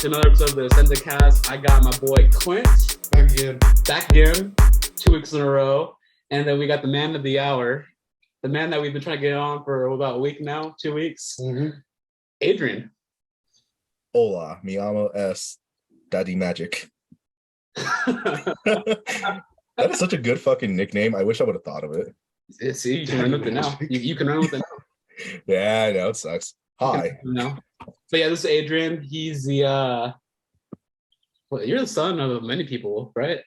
to another episode of the Cast. I got my boy Clint back again, 2 weeks in a row, and then we got the man of the hour, the man that we've been trying to get on for about a week now, 2 weeks. Adrian. Hola, mi amo es Daddy Magic. That is such a good fucking nickname. I wish I would have thought of it. See, you can run with it now. You can run with it now. Yeah, I know, it sucks. Hi. No. But yeah, this is Adrian. He's the well, you're the son of many people, right?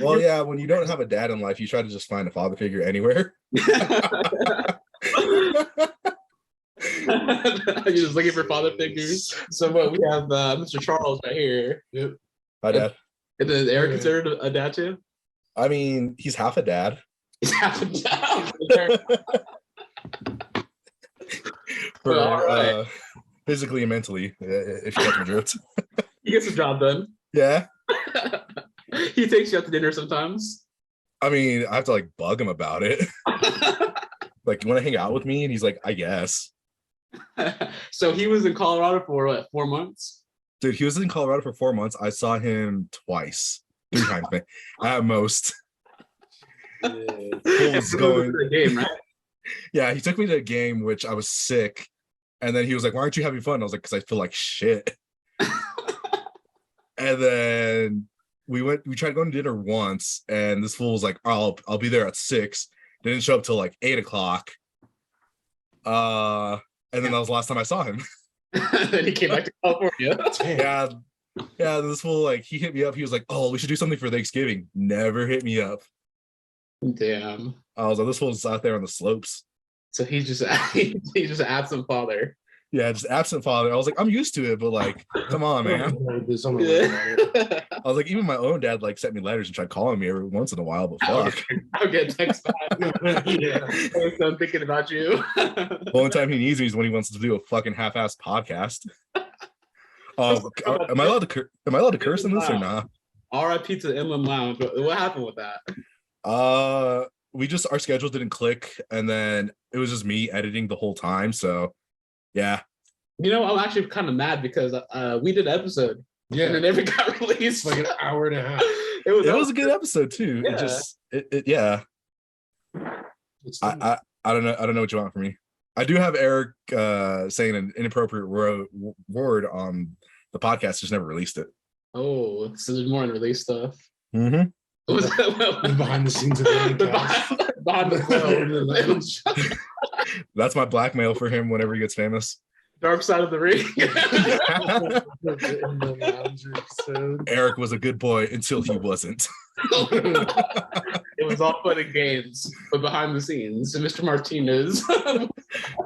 Well, yeah, when you don't have a dad in life, you try to just find a father figure anywhere. You're just looking for father figures. So what we have Mr. Charles right here. Yep. Hi, Dad. Is Eric considered a dad too? I mean, he's half a dad. He's half a dad. For, right. Physically and mentally, if you get the drift. He gets the job done. Yeah. He takes you out to dinner sometimes. I mean, I have to like bug him about it. Like, you want to hang out with me? And he's like, I guess. So he was in Colorado for what, 4 months? Dude, he was in Colorado for 4 months. I saw him twice, 3 times at most. He was going to the game, right? Yeah, he took me to a game, which I was sick. And then he was like, why aren't you having fun? I was like, because I feel like shit. And then we tried going to dinner once, and this fool was like, I'll be there at 6. Didn't show up till like 8 o'clock. And then that was the last time I saw him. Then he came back to California. Yeah, this fool, like, he hit me up. He was like, oh, we should do something for Thanksgiving. Never hit me up. Damn. I was like, this fool's out there on the slopes. So he's just an absent father. Yeah, just absent father. I was like, I'm used to it, but like, come on, man. I I was like, even my own dad like sent me letters and tried calling me every once in a while, but fuck. I'll get text back. Yeah. I'm thinking about you. The only time he needs me is when he wants to do a fucking half-assed podcast. Am I allowed to curse in this or not? R.I.P. to the Inland Lounge. What happened with that? Our schedules didn't click, and then it was just me editing the whole time. So yeah. You know, I'm actually kind of mad because we did an episode. Yeah. And it never got released. Like an hour and a half. It was a good episode too. Yeah. I don't know what you want from me. I do have Eric saying an inappropriate word on the podcast, just never released it. Oh, so there's more unreleased stuff. Mm-hmm. Was that behind the scenes of the behind the That's my blackmail for him whenever he gets famous. Dark side of the ring. Eric was a good boy until he wasn't. It was all fun and games, but behind the scenes, Mr. Martinez.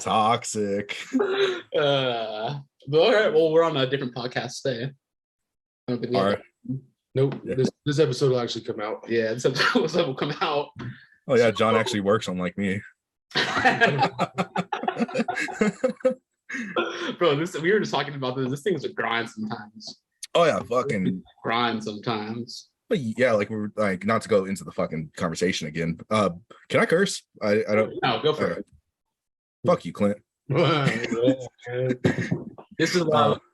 Toxic. But all right, well, we're on a different podcast today. All right. Nope. Yeah. This episode will actually come out. Yeah, this episode will come out. Oh yeah, John actually works unlike me. Bro, we were just talking about this. This thing's a grind sometimes. Oh yeah, fucking grind sometimes. But yeah, like we're like, not to go into the fucking conversation again. Can I curse? I don't. No, go for it. Fuck you, Clint. This is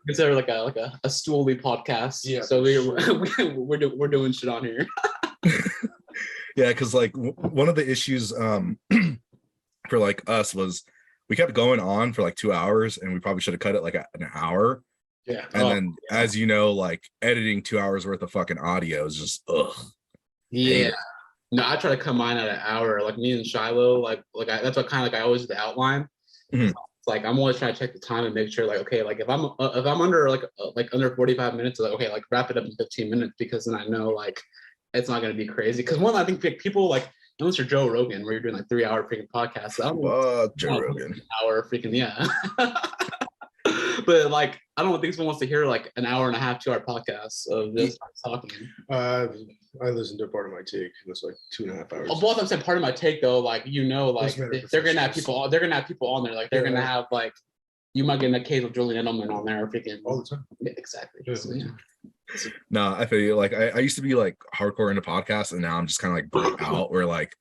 considered like a stooly podcast. Yeah. So we're doing shit on here. Yeah, because like one of the issues for like us was we kept going on for like 2 hours, and we probably should have cut it like an hour. Yeah. And then, as you know, like editing 2 hours worth of fucking audio is just ugh. Yeah. No, I try to come on at an hour. Like me and Shiloh, that's what kind of like I always do the outline. Mm-hmm. It's like I'm always trying to check the time and make sure, like, okay, like if I'm under like under 45 minutes, like okay, like wrap it up in 15 minutes, because then I know like it's not gonna be crazy. Because one, I think people like, unless you're Joe Rogan, where you're doing like 3 hour freaking podcasts. Joe Rogan. Hour freaking yeah. But like, I don't think someone wants to hear like an hour and a half, 2 hour podcast of this talking. I listened to part of my take. It was like 2.5 hours. Both I'm saying part of my take though, like, you know, like they're gonna have people. They're gonna have people on there. Like they're gonna have like, you might get an occasional Julian Edelman on there, freaking all the time. Yeah, exactly. Yeah. So, yeah. No, I feel you. Like I used to be like hardcore into podcasts, and now I'm just kind of like burnt out. Where like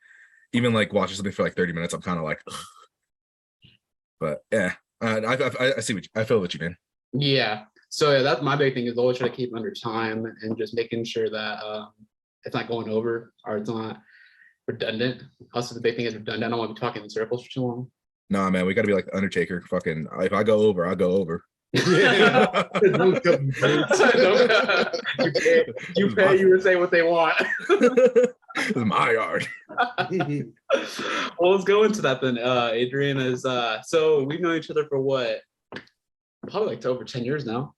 even like watching something for like 30 minutes, I'm kind of like, ugh. But yeah, I see I feel what you mean. Yeah. So yeah, that's my big thing is always try to keep it under time and just making sure that it's not going over or it's not redundant. Also, the big thing is redundant. I don't want to be talking in circles for too long. Nah, man, we got to be like the Undertaker. Fucking, if I go over, I go over. Yeah. You pay, you would say what they want. This is my yard. Well, let's go into that then. Adrian is so we've known each other for what? Probably like over 10 years now.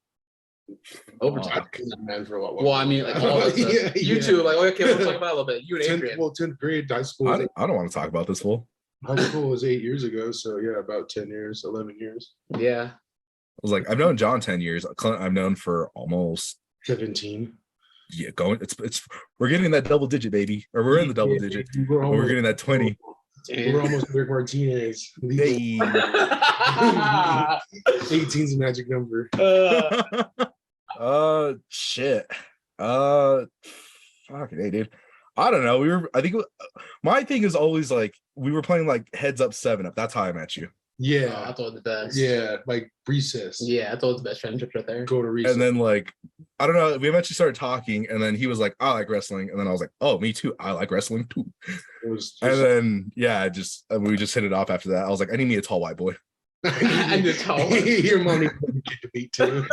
Over 10 years, man, for a lot. Well, I mean, like all of us. You two, like, okay, let's talk about it a little bit. You and Adrian. 10th grade, high school. I don't want to talk about this fool. High school was 8 years ago, so yeah, about 10 years, 11 years. Yeah. I was like, I've known John 10 years. Clint, I've known for almost 17. Yeah, it's we're getting that double digit, baby. Or we're in the double digit. We're getting that 20. We're almost Rick Martinez. Hey. 18's a magic number. Shit. Fucking hey, dude. I don't know. My thing is always like we were playing like heads up 7 up. That's how I met you. Yeah, I thought it was the best. Yeah, like recess. Yeah, I thought it was the best friendship right there. Go to recess. And then like I don't know, we eventually started talking, and then he was like, I like wrestling, and then I was like, oh, me too. I like wrestling too. And then we just hit it off after that. I was like, I need me a tall white boy. I need a tall one. Your mom needs to beat too.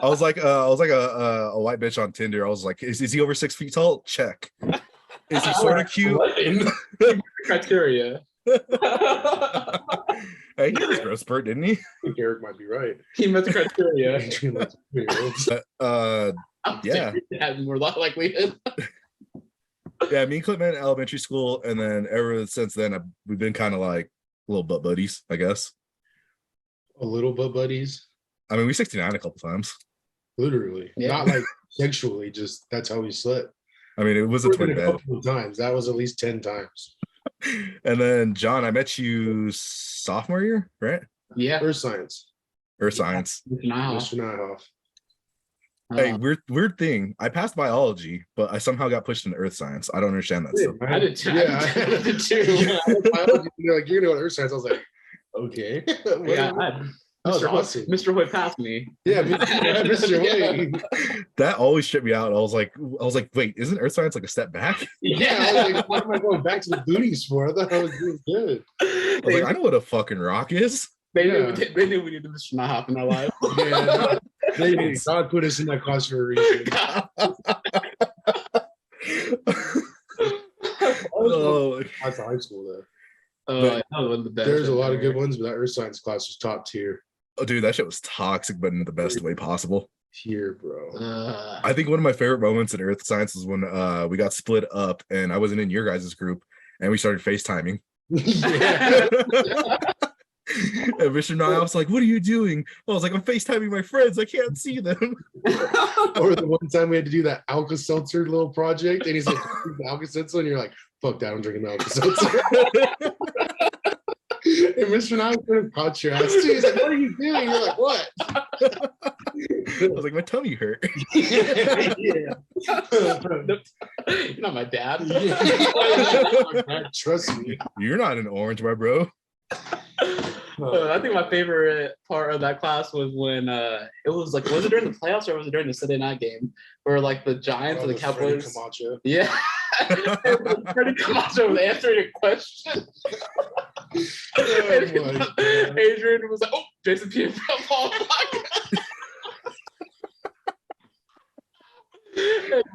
I was like a white bitch on Tinder. I was like, is he over 6 feet tall? Check. Is he sort of cute? Criteria. Hey, he was growth spurt, didn't he? I think Eric might be right. He met the criteria. Yeah. Had more likely. Yeah, me and Clint met in elementary school, and then ever since then, we've been kind of like little butt buddies, I guess. A little butt buddies. I mean, we 69 a couple times. Literally, not like sexually. Just that's how we slept. I mean, it was a twin bed. Couple of times. That was at least 10 times. And then John, I met you sophomore year, right? Yeah. Earth science. Mr. Nyhoff. Hey, weird thing. I passed biology, but I somehow got pushed into earth science. I don't understand that stuff. I did too. Yeah, I did too. Biology, they're like, you're gonna go to earth science. I was like, okay. Yeah. Mr. Hoy passed me. Yeah, Mr. Hoy. That always tripped me out. I was like, wait, isn't earth science like a step back? Yeah, I was like, what am I going back to the boonies for? I thought I was doing good. I was like, I know what a fucking rock is. They knew we needed Mr. Nyhoff in our life. Yeah, God put us in that class for a reason. That's high school though. There's a lot of good ones, but that earth science class was top tier. Oh, dude, that shit was toxic, but in the best way possible. Here, bro. I think one of my favorite moments in earth science was when we got split up and I wasn't in your guys' group and we started FaceTiming. Yeah. And Mr. Nye was like, what are you doing? I was like, I'm FaceTiming my friends. I can't see them. Or the one time we had to do that Alka-Seltzer little project and he's like, Alka-Seltzer, and you're like, fuck that, I'm drinking Alka-Seltzer. And Mr. Nye could have caught your ass too. He's like, what are you doing? You're like, what? I was like, my tummy hurt. Yeah. You're not my dad. Trust me. You're not an orange, my bro. I think my favorite part of that class was when it was like, was it during the playoffs or was it during the Sunday night game where like the Giants and the Cowboys? Camacho. Yeah. Freddie Camacho was answering a question. Adrian was like, oh, Jason Pierre Paul.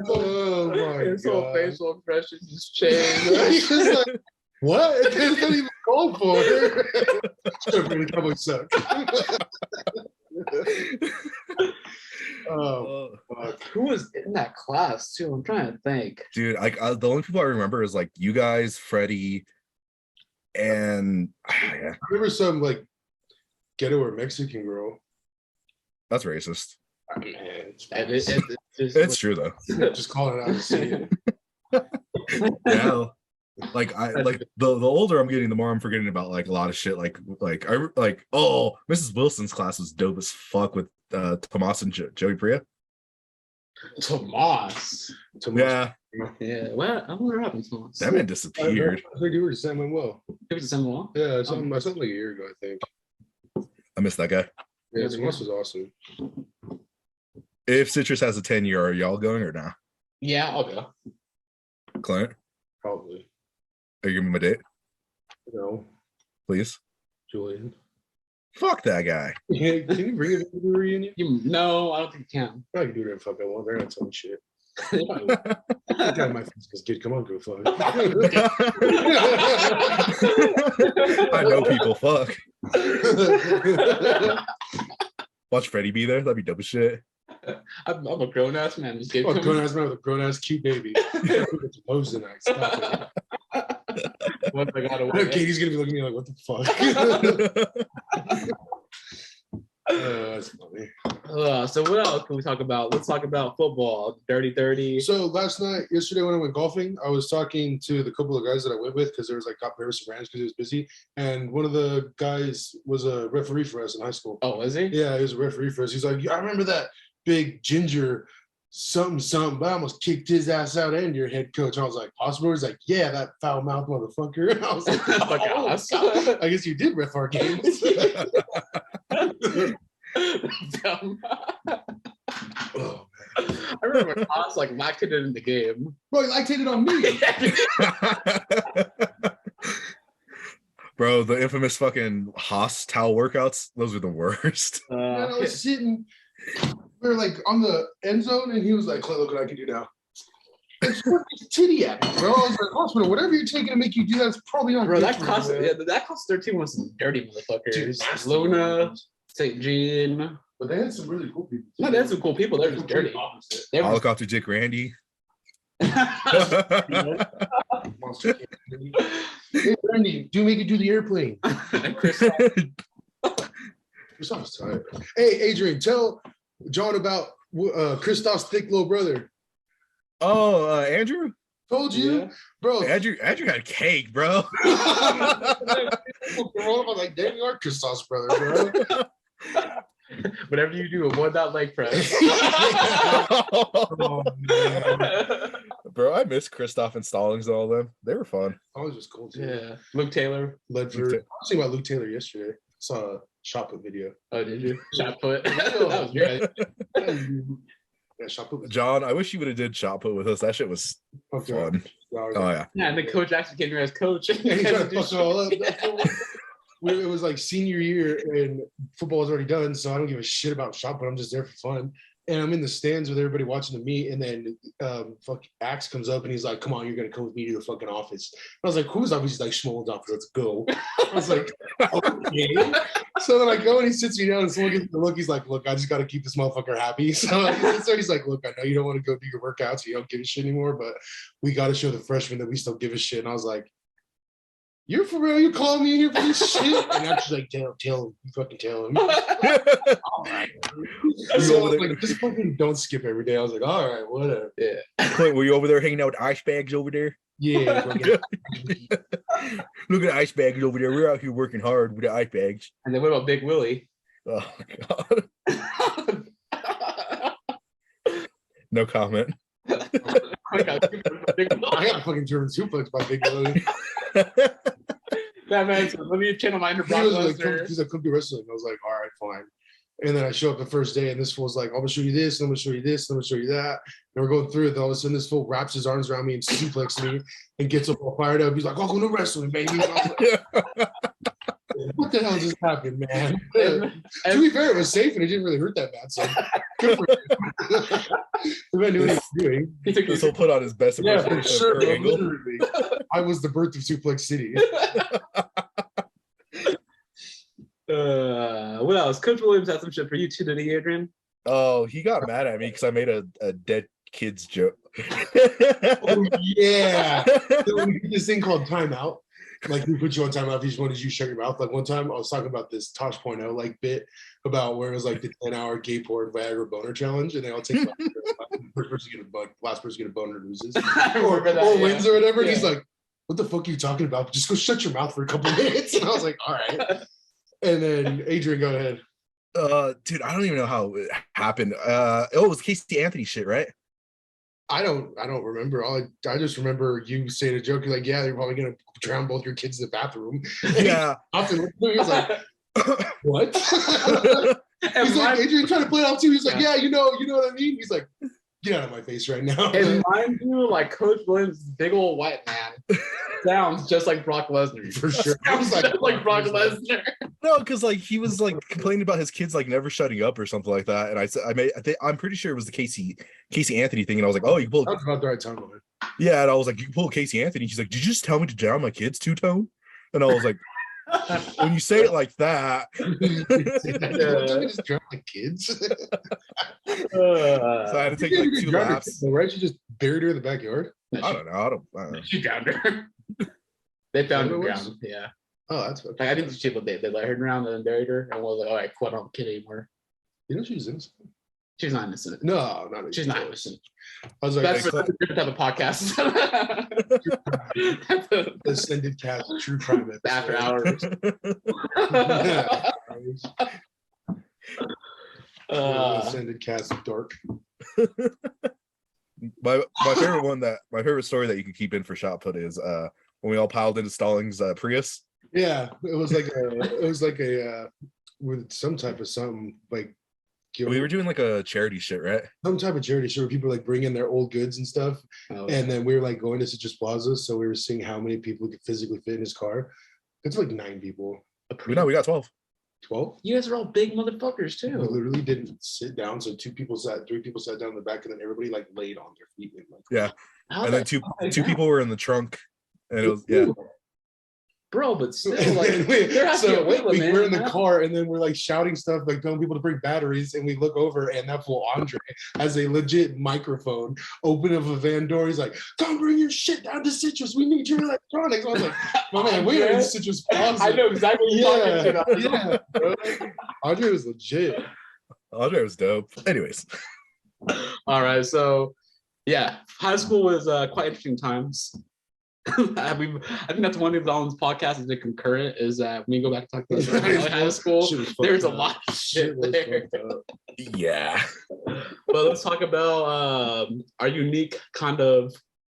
Oh my His God. whole facial expression just changed. He's just like, what? It's not even called for. Really probably suck. Oh, fuck. Who was in that class too? I'm trying to think. Dude, the only people I remember is like you guys, Freddie, and yeah. I remember some like ghetto or Mexican girl. That's racist. Oh, man, It's true though. just calling it out to see it. Yeah. Like the older I'm getting, the more I'm forgetting about like a lot of shit. Like Mrs. Wilson's class was dope as fuck with Tomas and Joey Priya. Tomas. Yeah. Yeah. Well, I wonder what happened to Tomas. That man disappeared. I think you were Sam Manuel. It was Samuel. Yeah, something like a year ago, I think. I missed that guy. Yeah, West was awesome. If Citrus has a 10-year, are y'all going or not? Yeah, I'll go. Clint, Probably. are you giving me my date? No, Please. Julian. Fuck that guy. Yeah, can you bring it to the reunion? No, I don't think you can. I can do whatever the fuck I want. They're not telling shit. I got my face, kid. Come on, go fuck. I know people. Fuck. Watch Freddie be there. That'd be dope as shit. I'm a grown ass man. Just Oh, grown ass man with a grown ass cute baby. Pose tonight. Stop it. Once I got I know away. Katie's gonna be looking at me like, what the fuck? That's funny. So what else can we talk about? Let's talk about football. Dirty 30. So yesterday when I went golfing, I was talking to the couple of guys that I went with because there was like got Paris Ranch because he was busy, and one of the guys was a referee for us in high school. Oh, was he? Yeah, he was a referee for us. He's like, yeah, I remember that big ginger something, but I almost kicked his ass out and your head coach. And I was like, possible? He's like, yeah, that foul mouth motherfucker. And I was like, oh, God. I guess you did ref our games. Oh, I remember when Haas like lactated in the game. bro, he lactated on me. Bro, the infamous fucking Haas towel workouts, those are the worst. And I was sitting, we were like on the end zone, and he was like, look what I can do now. It's titty at me, bro. I was like, hospital, whatever you're taking to make you do that, it's probably not Bro, good that for cost you, man. that cost 13 was some dirty motherfuckers. Dude, nasty. Luna, St. Jean. But they had some really cool people. No, they had some cool people. They're just dirty. They were Helicopter Dick Randy. Monster King. Hey, Randy, do make it do the airplane. Chris. Christoph's tired. Hey, Adrian, tell John about Christoph's thick little brother. Oh, Andrew? Told you, Yeah. bro. Andrew had cake, bro. I was like, damn, you are Christoph's brother, bro. Whatever you do, avoid that leg press. Oh, man. Bro, I miss Christoph and Stallings and all them. They were fun. I was just cool too. Yeah. Luke Taylor. Ledford. I was thinking about Luke Taylor yesterday. Saw a shot put video. Oh, did you? Shot put. That was great. Yeah, shot put. John, I wish you would have did shot put with us. That shit was fun. Oh yeah. Yeah, and then Coach actually came here as coach. And he tried to fuck it all up. It was like senior year and football was already done, so I don't give a shit about shot put. I'm just there for fun. And I'm in the stands with everybody watching the meet, and then Axe comes up and he's like, "Come on, you're gonna come with me to the fucking office." And I was like, "Who's office?" He's like, "Schmoll's office. Let's go." I was like, "Okay." So then I go and he sits me down and someone gives me the look. He's like, "Look, I just got to keep this motherfucker happy." So he's like, "Look, I know you don't want to go do your workouts, you don't give a shit anymore, but we got to show the freshmen that we still give a shit." And I was like, "You're for real? You calling me here for this shit?" And actually like, tell him. You fucking tell him. All right. So I was like, just fucking don't skip every day. I was like, all right, whatever. Yeah. Clint, were you over there hanging out with ice bags over there? Yeah. Look at the ice bags over there. We're out here working hard with the ice bags. And then what about Big Willie? Oh god. No comment. I got I got a fucking German suplex by Big Willie. that man said, let me channel my inner He Brock was like, Lesnar. he's like, come do wrestling. I was like, all right, fine. And then I show up the first day, and this fool's like, I'm gonna show you this, and I'm gonna show you this, and I'm gonna show you that. And we're going through it. Then all of a sudden, this fool wraps his arms around me and suplexes me and gets up all fired up. He's like, welcome to wrestling, baby. And I was like, what the hell just happened, man? To be fair, it was safe and it didn't really hurt that bad. So good for you. The man knew what he was doing. This will put on his best Yeah, for impression sure. of Kurt Angle. Literally. I was the birth of Suplex City. What else? Coach Williams had some shit for you too, did he, Adrian? Oh, he got mad at me because I made a dead kid's joke. Oh, yeah. So we did this thing called timeout. Like we put you on timeout if you just wanted you to shut your mouth. Like one time I was talking about this Tosh.0 like bit about where it was like the 10-hour gay porn Viagra boner challenge, and they all take first person get a bug, last person get a boner loses. or wins or whatever. And he's like, what the fuck are you talking about? Just go shut your mouth for a couple minutes. And I was like, all right. And then Adrian, go ahead. Dude, I don't even know how it happened. It was Casey Anthony shit, right? I don't remember. I just remember you saying a joke. You're like, yeah, you're probably gonna drown both your kids in the bathroom. And Yeah. he was like, what? He's like, Adrian trying to play it off too. He's like, yeah, you know what I mean? He's like, get out of my face right now. And mind you, like Coach Williams, big old white man, sounds just like Brock Lesnar. For sure. Sounds just like Brock Lesnar. No, because like he was like complaining about his kids like never shutting up or something like that. And I said, I'm pretty sure it was the Casey Anthony thing. And I was like, oh, you pulled. That's about the right time on it. Yeah, and I was like, you can pull Casey Anthony. She's like, did you just tell me to down my kids two-tone? And I was like, when you say it like that, just drown my kids. So I had to take like 2 laps. Right? You just buried her in the backyard. I don't know. She drowned her. They found her drowned. Yeah. Oh, that's okay. Like, I think the people they let her drown and then buried her and was like, all right, quit on the kid anymore. You know she's innocent. She's not innocent. No, not innocent. She's not innocent. I was like, that's a different type of podcast. Ascended cast true crime after hours. Ascended cast dark. My favorite story that you can keep in for shot put is when we all piled into Stallings' Prius. Yeah, it was like a with some type of something like. We were doing like a charity shit, right? Some type of charity shit where people like bring in their old goods and stuff. Oh, and then we were like going to Citrus Plaza, so we were seeing how many people could physically fit in his car. It's like 9 people. We got 12. 12? You guys are all big motherfuckers too. We literally didn't sit down, so 3 people sat down in the back, and then everybody like laid on their feet. And, like, yeah, and then two people were in the trunk, and it was yeah. Bro, but still, like, we're in the car, and then we're like shouting stuff, like telling people to bring batteries, and we look over, and that fool Andre has a legit microphone open of a van door. He's like, "Come bring your shit down to Citrus. We need your electronics." I was like, "My man, we are in Citrus Plaza." I know exactly what you're talking about. Yeah, bro. Andre was legit. Andre was dope. Anyways, all right, so yeah, high school was quite interesting times. I think that's one of Valen's podcasts is the concurrent is that when you go back to talk about high school, there's a lot of shit there. Yeah. But let's talk about our unique kind of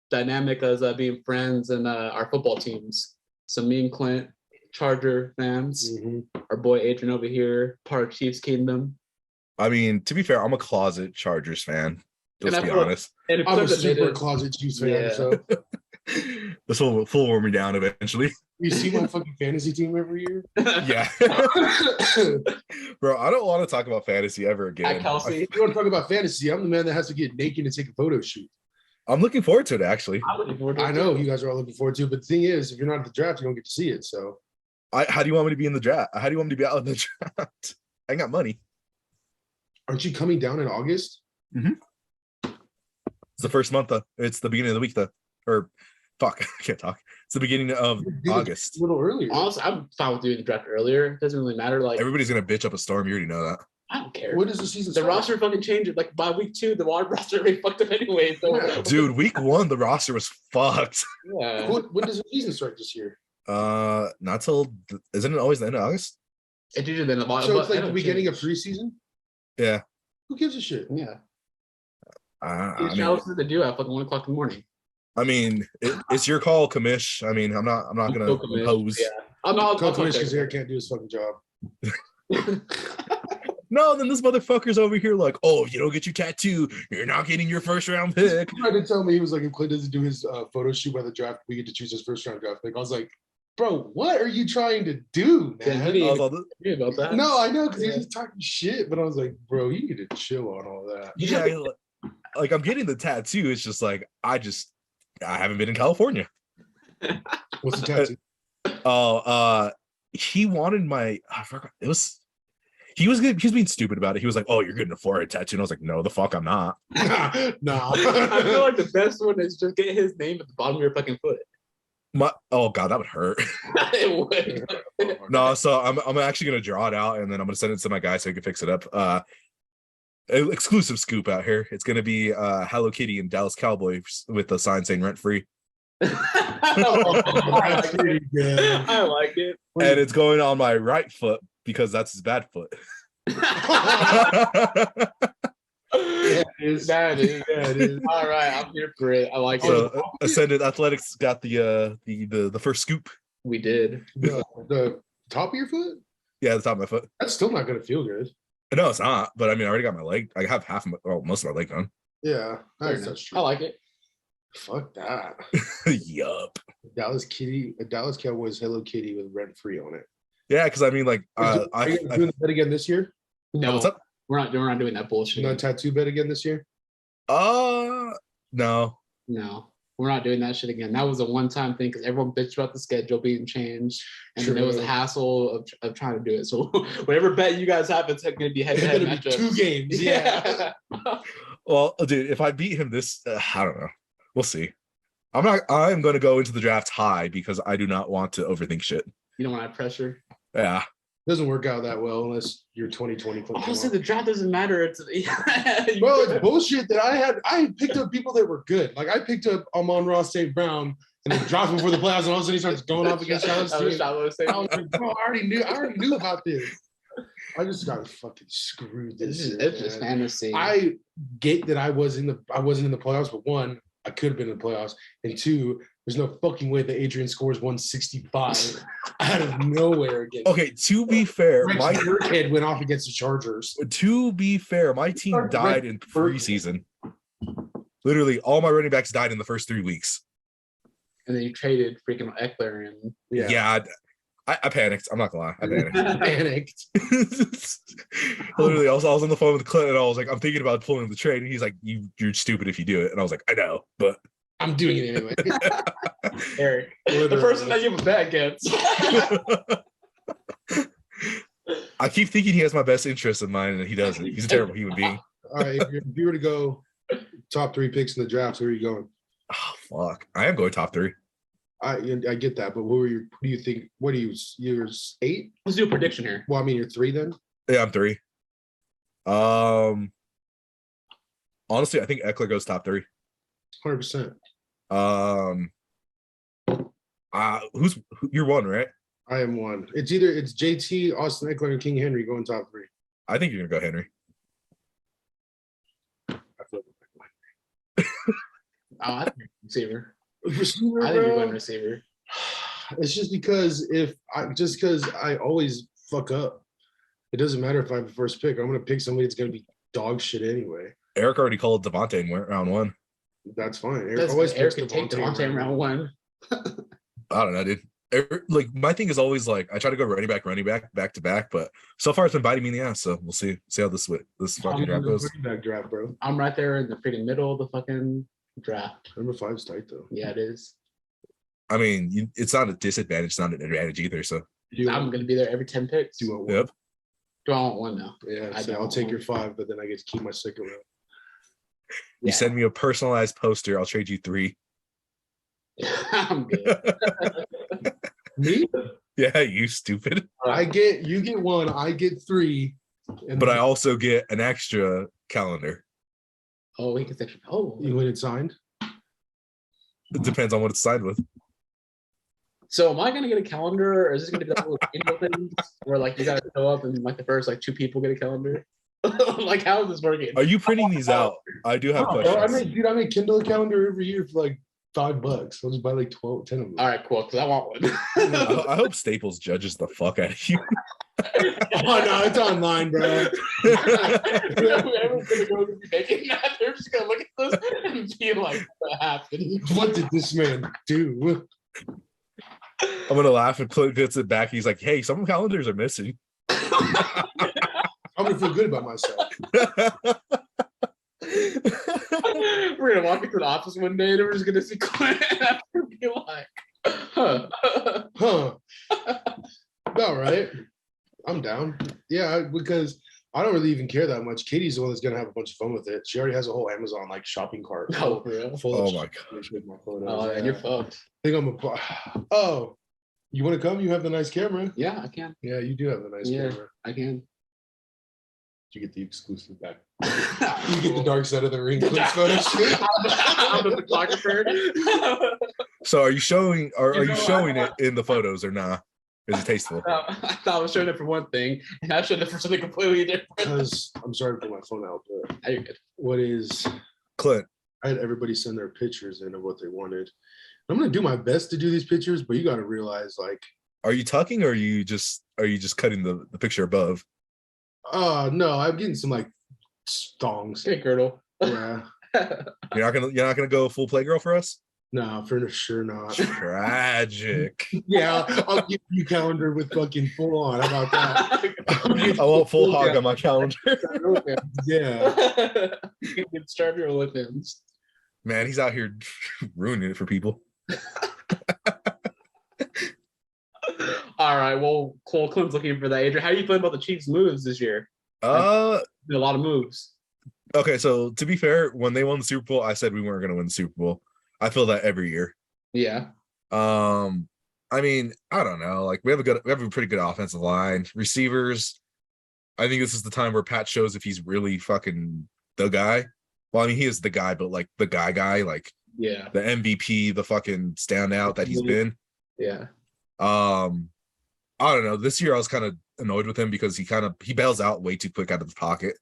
dynamic as being friends and our football teams. So me and Clint, Charger fans, our boy Adrian over here, part of Chiefs Kingdom. I mean, to be fair, I'm a closet Chargers fan. Let's be honest. I'm a super closet Chiefs fan. Yeah. So. This will warm me down eventually. You see my fucking fantasy team every year? Yeah. Bro, I don't want to talk about fantasy ever again. Kelsey. If you want to talk about fantasy, I'm the man that has to get naked and take a photo shoot. I'm looking forward to it, actually. I know you guys are all looking forward to it, but the thing is, if you're not at the draft, you don't get to see it. So, how do you want me to be in the draft? How do you want me to be out of the draft? I got money. Aren't you coming down in August? Mm-hmm. It's the first month, though. It's the beginning of the week, though. Or, fuck, I can't talk. It's the beginning of August. A little earlier. Honestly, I'm fine with doing the draft earlier. It doesn't really matter. Like everybody's gonna bitch up a storm. You already know that. I don't care. When does the season start? Roster fucking changed. Like by week 2, the roster already fucked up anyway. So. Dude, week 1, the roster was fucked. Yeah. When does the season start this year? Not till. Isn't it always the end of August? It's usually the end of August. So it's like the beginning of preseason. Yeah. Who gives a shit? Yeah. I mean, to do at fucking 1 o'clock in the morning. I mean, it's your call, Kamish. I mean, I'm not gonna impose. Yeah. I'm not. Kamish because Eric can't do his fucking job. No, then this motherfucker's over here like, oh, if you don't get your tattoo, you're not getting your first round pick. He tried to tell me, he was like, if Clint doesn't do his photo shoot by the draft, we get to choose his first round draft pick. I was like, bro, what are you trying to do, man? Yeah, about that. No, I know, because he's talking shit, but I was like, bro, you need to chill on all that. Yeah, like I'm getting the tattoo. It's just like I haven't been in California. What's the tattoo? He wanted my. I forgot. It was. He was being stupid about it. He was like, "Oh, you're getting a forehead tattoo," and I was like, "No, the fuck, I'm not." No. I feel like the best one is just get his name at the bottom of your fucking foot. Oh god, that would hurt. It would. No, so I'm actually gonna draw it out and then I'm gonna send it to my guy so he can fix it up. Exclusive scoop out here. It's gonna be Hello Kitty and Dallas Cowboys with the sign saying rent free. That's pretty good. I like it. And it's going on my right foot because that's his bad foot. Yeah, it is. All right, I'm here for it. I like it. So Ascended Athletics got the first scoop. We did. The top of your foot? Yeah, the top of my foot. That's still not gonna feel good. No, it's not. But I mean, I already got my leg. I have most of my leg done. Yeah, that's true. I like it. Fuck that. Yup. A Dallas Cowboys Hello Kitty with rent free on it. Yeah, because I mean, like, are you doing the bet again this year? No, what's up? We're not doing that bullshit. No tattoo bet again this year? No. No, we're not doing that shit again. That was a one-time thing because everyone bitched about the schedule being changed, and then there was a hassle of trying to do it. So whatever bet you guys have, it's going to be head-to-head matchups. 2 games. Yeah. Well, dude, if I beat him this, I don't know. We'll see. I'm going to go into the draft high because I do not want to overthink shit. You don't want to have pressure. Yeah. Doesn't work out that well unless you're 2020. Honestly, the draft doesn't matter. It's it's bullshit that I picked up people that were good. Like I picked up Amon-Ra St. Brown and then dropped him before the playoffs, and all of a sudden he starts going off against Charlotte's team. I was like, bro, I already knew about this. I just got fucking screwed this year. It's just fantasy. I get that I wasn't in the playoffs, but one, I could have been in the playoffs, and two, there's no fucking way that Adrian scores 165 out of nowhere again. Okay, to be fair, my kid went off against the Chargers. To be fair, my team died in preseason. Literally, all my running backs died in the first 3 weeks. And then you traded freaking Eckler and yeah. I panicked. I'm not gonna lie. I panicked. Literally, I was on the phone with Clint, and I was like, "I'm thinking about pulling the trade," and he's like, "You're stupid if you do it." And I was like, "I know, but I'm doing it anyway." Eric, the person that you have a bet against. I keep thinking he has my best interest in mind, and he doesn't. He's a terrible human being. All right, if you were to go top 3 picks in the draft, who are you going? Oh fuck! I am going top 3. I get that, but what do you think? What are you? You're 8? Let's do a prediction here. Well, I mean, you're 3 then. Yeah, I'm 3. Honestly, I think Eckler goes top 3. 100%. You're 1, right? I am 1. It's JT, Austin Eckler, and King Henry going top 3. I think you're gonna go Henry. I think receiver. Receiver, I think you're going receiver. It's just because I always fuck up. It doesn't matter if I have the first pick. I'm gonna pick somebody that's gonna be dog shit anyway. Eric already called Devontae in round 1. That's fine. Eric can take Devontae in round 1. I don't know, dude. Like my thing is always like I try to go running back to back, but so far it's been biting me in the ass. So we'll see how this fucking draft goes. Running back draft, bro. I'm right there in the freaking middle of the fucking draft. Number 5's tight though. Yeah, it is. I mean, it's not a disadvantage, it's not an advantage either. So I'm gonna be there every 10 picks. Do you want 1? Yep. Do I want 1 now? Yeah, I'll take your 5, but then I get to keep my second round. You send me a personalized poster, I'll trade you 3. I'm good. Me? Yeah, you stupid. You get 1, I get 3. But I also get an extra calendar. Oh, he gets extra. Oh, you want it signed? It depends on what it's signed with. So am I gonna get a calendar, or is this gonna be that little email thing where like you gotta show up and like the first like 2 people get a calendar? Like how is this working? Are you printing these out? I do have questions. I make Kindle a calendar every year for like $5. I'll just buy like 10 of them. All right, cool. Because I want one. I hope Staples judges the fuck out of you. Oh no, it's online, bro. Whoever's gonna go to be making that, they're just gonna look at this and be like, "What happened? What did this man do?" I'm gonna laugh and Clint gets it back. He's like, "Hey, some calendars are missing." I'm gonna feel good about myself. We're gonna walk into the office one day and we're just gonna see Clint and be like, huh. All right. I'm down. Yeah, because I don't really even care that much. Katie's the one that's gonna have a bunch of fun with it. She already has a whole Amazon like shopping cart. Oh, real? Oh my god. Oh, and you're fucked. I think Oh, you want to come? You have the nice camera. Yeah, I can. Yeah, you do have the nice camera. I can. You get the exclusive back. You get the dark side of the ring. Photo shoot. I'm the photographer. So are you showing it in the photos or not? Is it tasteful? I thought I was showing it for one thing, and I showed it for something completely different. Because I'm sorry to put my phone out, but you're good. What is Clint? I had everybody send their pictures in of what they wanted. I'm gonna do my best to do these pictures, but you got to realize, like, are you tucking or are you just cutting the picture above? No, I'm getting some like thongs. Okay, girdle. Yeah. You're not gonna go full Playgirl for us? No, for sure not. Tragic. Yeah, I'll give you a calendar with fucking full on. How about that? I want full hog on my calendar. Yeah. You can start your OnlyFans. Man, he's out here ruining it for people. All right. Well, Cole Clint's looking for that. Adrian, how are you feeling about the Chiefs' moves this year? A lot of moves. Okay, so to be fair, when they won the Super Bowl, I said we weren't going to win the Super Bowl. I feel that every year. Yeah. I mean, I don't know. Like we have a pretty good offensive line, receivers. I think this is the time where Pat shows if he's really fucking the guy. Well, I mean, he is the guy, but like the guy, like yeah, the MVP, the fucking standout that he's been. Yeah. I don't know. This year I was kind of annoyed with him because he bails out way too quick out of the pocket.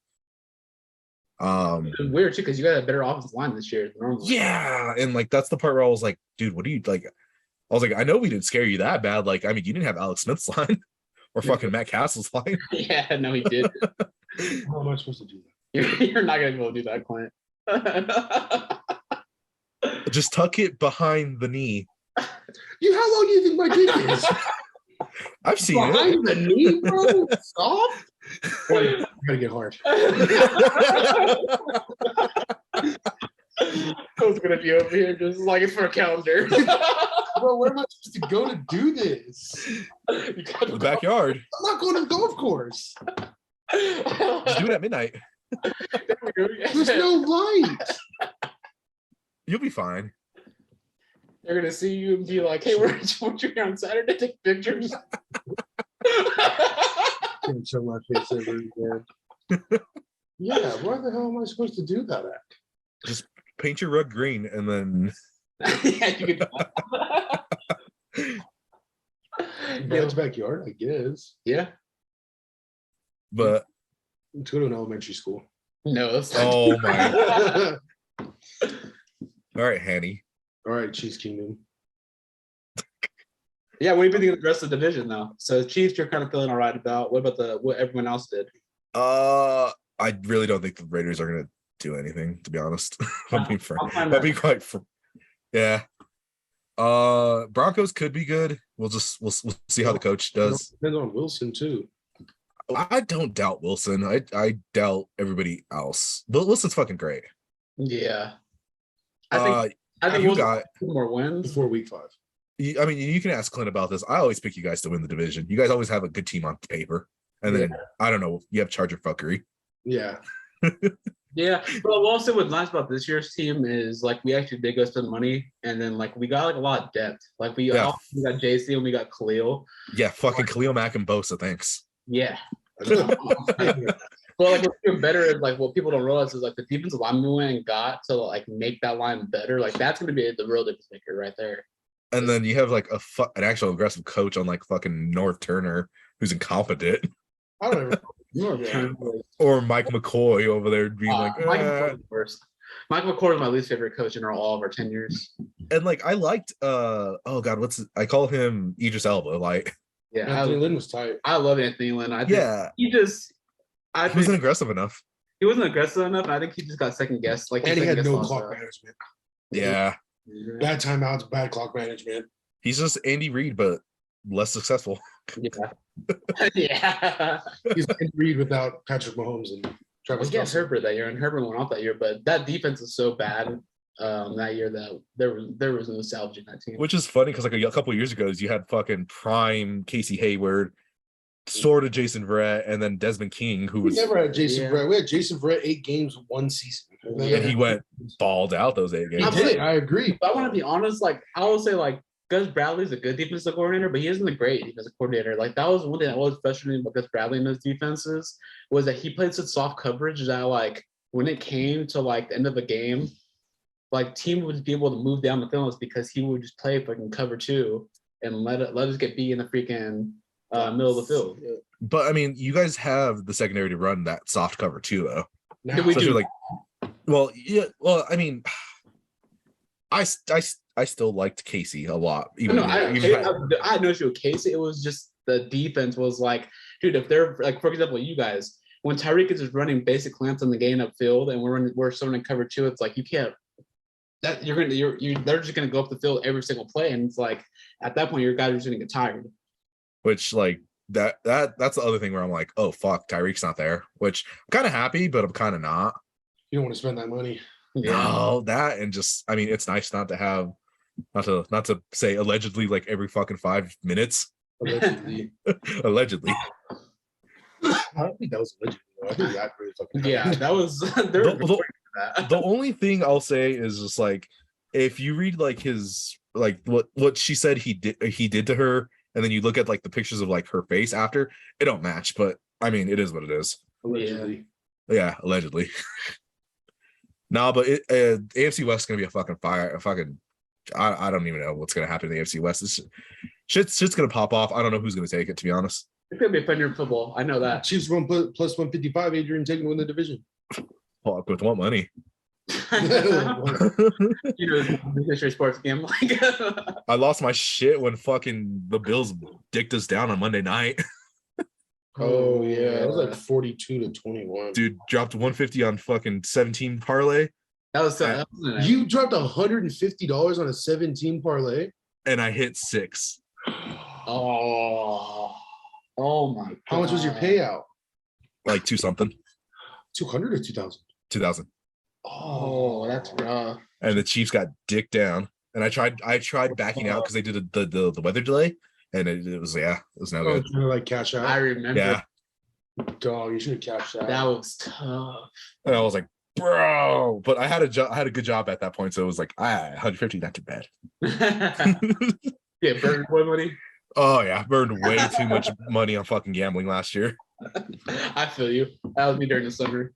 It's weird too because you got a better offensive line this year than normal. Yeah, and like that's the part where I was like, dude, what do you like? I was like, I know we didn't scare you that bad. Like, I mean, you didn't have Alex Smith's line or fucking Matt Castle's line. Yeah, no, he did. How am I supposed to do that? You're not gonna be able to do that, Clint. Just tuck it behind the knee. How long do you think my dick is? I've seen behind it. The knee, bro. Soft. Wait, I gotta get hard. I was gonna be over here just like it's for a calendar. Bro, where am I supposed to go to do this? The backyard. I'm not going to the golf course. Just do it at midnight. There's no light. You'll be fine. They're gonna see you and be like, "Hey, weren't you here on Saturday? Take pictures." Can't show my face ever again. Yeah, where the hell am I supposed to do that at? Just paint your rug green and then. Yeah, you can do that. Dad's backyard, I guess. Yeah. But let's go to an elementary school. No, that's not. Oh my. All right, Hanny. All right, Chiefs Kingdom. Yeah, what do you think of the rest of the division though? So Chiefs, you're kind of feeling all right about. What about what everyone else did? I really don't think the Raiders are gonna do anything, to be honest. I'll be quite yeah. Broncos could be good. We'll see how the coach does. Depends on Wilson too. I don't doubt Wilson. I doubt everybody else. But Wilson's fucking great. Yeah. I think you got 2 more wins before week 5. I mean, you can ask Clint about this. I always pick you guys to win the division. You guys always have a good team on paper. And then, I don't know, you have Charger fuckery. Yeah. Yeah. But what also what's nice about this year's team is, like, we actually did go spend money. And then, like, we got, like, a lot of depth. Like, we got JC and we got Khalil. Yeah, fucking Khalil Mack and Bosa, thanks. Yeah. Well, like, what's even better is, like, what people don't realize is, like, the defensive line we went and got to, like, make that line better. Like, that's going to be the real difference maker right there. And then you have, like, an actual aggressive coach on, like, fucking North Turner, who's incompetent. I don't know. Or Mike McCoy over there being like, Mike McCoy is my least favorite coach in all of our tenures. And, like, I liked, I call him Idris Elba. Like, yeah, Anthony Lynn was tight. I love Anthony Lynn. I think he wasn't aggressive enough. He wasn't aggressive enough, and I think he just got second guessed. Like, and he had no clock management. Yeah. Bad timeouts, bad clock management. He's just Andy Reid, but less successful. Yeah. Yeah. He's Andy Reid without Patrick Mahomes and Travis Kelce. Herbert that year, and Herbert went off that year, but that defense is so bad that year that there was no salvaging that team. Which is funny because, like, a couple of years ago, you had fucking prime Casey Hayward, sort of Jason Verrett, and then Desmond King, who was never had Jason Verrett. We had Jason Verrett 8 games, 1 season. And he went balled out those 8 games. I agree. But I want to be honest, like, I will say, like, Gus Bradley's a good defensive coordinator, but he isn't a great defensive coordinator. Like, that was one thing that was frustrating about Gus Bradley in his defenses, was that he played such soft coverage that, like, when it came to, like, the end of the game, like, team would be able to move down the field because he would just play fucking cover 2 and let us get beat in the freaking middle of the field. But I mean, you guys have the secondary to run that soft cover too, though. Yeah, we do. Like, well, yeah. Well, I mean, I still liked Casey a lot. I had no issue with Casey. It was just the defense was like, dude, if they're like, for example, you guys, when Tyreek is just running basic clamps on the gain upfield, and we're starting to cover 2, it's like you can't. That they're just gonna go up the field every single play, and it's like at that point your guys are just gonna get tired. Which like that's the other thing where I'm like, oh fuck, Tyreek's not there. Which I'm kind of happy, but I'm kind of not. You don't want to spend that money. Yeah. No, that and just I mean, it's nice not to have not to say allegedly like every fucking 5 minutes. Allegedly. Allegedly. I don't think that was allegedly. I think that really fucking that was the only thing I'll say is just like if you read like his like what she said he did to her, and then you look at like the pictures of like her face after, it don't match. But I mean, it is what it is. Allegedly. Yeah, allegedly. No, but AFC West is gonna be a fucking fire. I don't even know what's gonna happen in the AFC West. Shit's gonna pop off. I don't know who's gonna take it, to be honest. It's gonna be a fun year in football. I know that. Chiefs run plus 155. Adrian taking to win the division. Fuck, with what money? Sports gambling. I lost my shit when fucking the Bills dicked us down on Monday night. Oh yeah, it was like 42-21. Dude, dropped 150 on fucking 17 parlay. That was you dropped $150 on a 17 parlay, and I hit 6. Oh my God. How much was your payout? Like 2 something. 200 or 2000? 2000. Oh, that's rough. And the Chiefs got dicked down, and I tried backing out because they did the weather delay, and it was no good. Trying to like cash out. I remember. Yeah. Dog, you should have cashed out. That was tough. And I was like, bro, but I had a good job at that point, so it was like 150, not too bad. Yeah, burned boy money. Oh yeah, burned way too much money on fucking gambling last year. I feel you. That was me during the summer.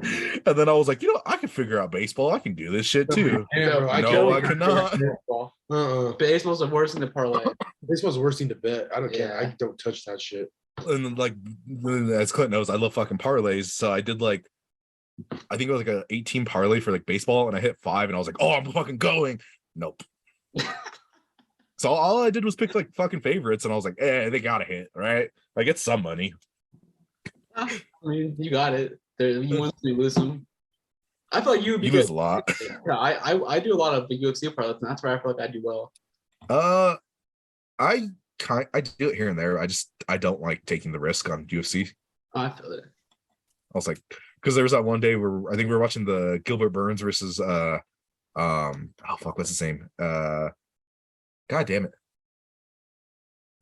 And then I was like, I can figure out baseball. I can do this shit too. Yeah, bro, I cannot. Baseball's the worst thing to parlay. Baseball's the worst thing to bet. I don't care. Yeah. I don't touch that shit. And then, like, as Clint knows, I love fucking parlays. So I did like, I think it was like a 18 parlay for like baseball, and I hit 5, and I was like, oh, I'm fucking going. Nope. So all I did was pick like fucking favorites, and I was like, they gotta hit, right? I get some money. I mean, you got it. You want to lose some. I feel like you would be You lose a lot. Yeah, I do a lot of the UFC parlays, and that's where I feel like I do well. I do it here and there. I don't like taking the risk on UFC. I feel it. I was like, because there was that one day where I think we were watching the Gilbert Burns versus what's his name? God damn it.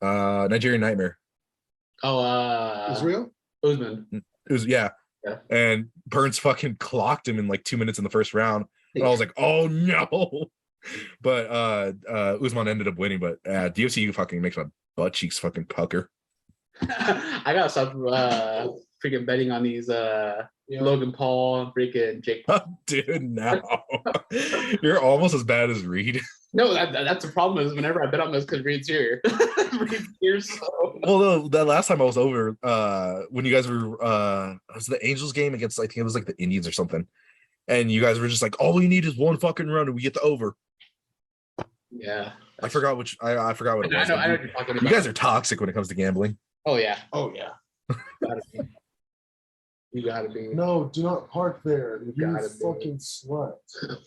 Nigerian Nightmare. Oh, Israel? Usman. It was yeah. And Burns fucking clocked him in like 2 minutes in the first round. And I was like, oh no. But Usman ended up winning, but UFC fucking makes my butt cheeks fucking pucker. I gotta stop freaking betting on these Logan Paul and freaking Jake Paul. Dude, no. You're almost as bad as Reed. No, that's the problem is whenever I bet on those because Reed's here. Reed's here, so. Well, no, that last time I was over, when you guys were, it was the Angels game against, I think it was like the Indians or something. And you guys were just like, all we need is one fucking run and we get the over. Yeah. I forgot what it was. I know what you're talking about. You guys are toxic when it comes to gambling. Oh, yeah. You gotta be. No, do not park there. You fucking slut.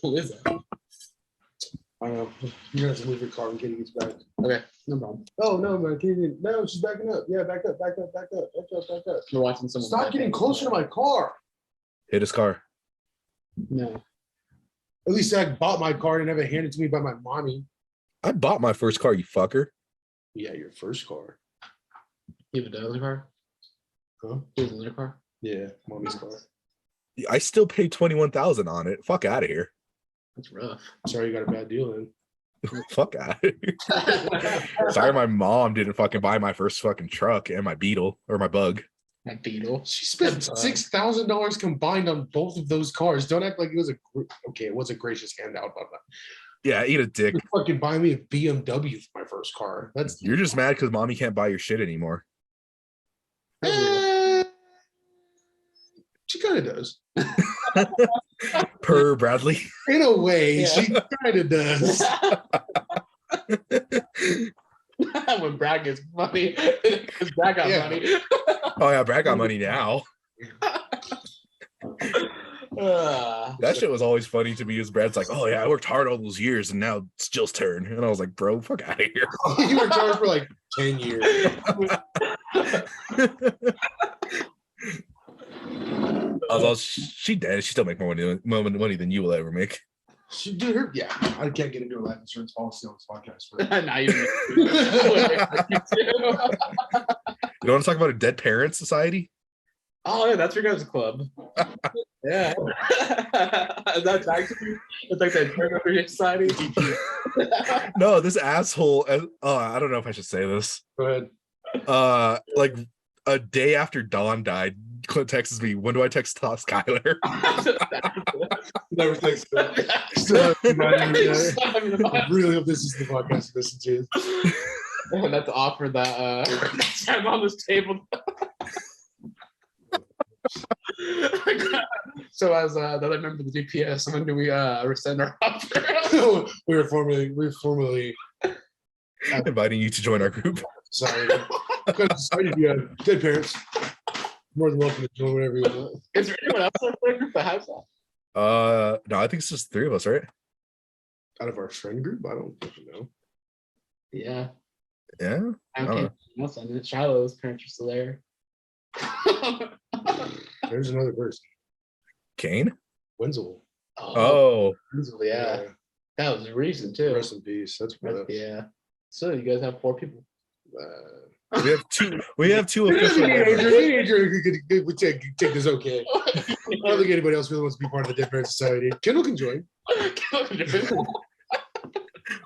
Who is that? I don't know. You're gonna have to move your car when Katie gets back. Okay, no problem. Oh no, man, Katie. No, she's backing up. Yeah, back up. You're watching someone. Stop getting closer to my car. Hit his car. No. At least I bought my car and never handed to me by my mommy. I bought my first car, you fucker. Yeah, your first car. You have another car? Huh? You have another car? Yeah, mommy's car. I still paid $21,000 on it. Fuck out of here. That's rough. Sorry, you got a bad deal then. Fuck out of here. Sorry, my mom didn't fucking buy my first fucking truck and my Beetle or my Bug. My Beetle. She spent $6,000 combined on both of those cars. Don't act like it was it was a gracious handout, but yeah, eat a dick. you fucking buy me a BMW for my first car. You're just mad because mommy can't buy your shit anymore. She kind of does. Per Bradley. In a way, she kind of does. When Brad gets money, because Brad got money. Oh yeah, Brad got money now. That shit was always funny to me. As Brad's like, "Oh yeah, I worked hard all those years, and now it's Jill's turn." And I was like, "Bro, fuck out of here." You worked hard for like 10 years. She dead. She still make more money than you will ever make. She did her. Yeah, I can't get into a life insurance policy on this podcast. But... Now you want to talk about a dead parent society? Oh yeah, that's your guys' club. Yeah, that's actually it's like that parent society. No, this asshole. I don't know if I should say this. Go ahead. Like a day after Dawn died, Clint texts me, "When do I text Skylar?" Never text her. I really hope this is the podcast you listen to. And that's offer that time on this table. So as another member of the GPS, when do we rescind our offer? we were formally inviting you to join our group. Sorry. Dead parents. More than welcome to join whatever you want. Is there anyone else in our group that has that? No, I think it's just 3 of us, right? Out of our friend group? I don't know. Yeah. Yeah. I can't know. Shiloh's parents are still there. There's another person. Kane? Wenzel. Oh. Wenzel, yeah. That was recent too. Rest in peace. That's rough. Yeah. So you guys have 4 people. We have two. We have 2 official members. Adrian would take this okay. I don't think anybody else really wants to be part of the Dead Parent Society. Kendall can join.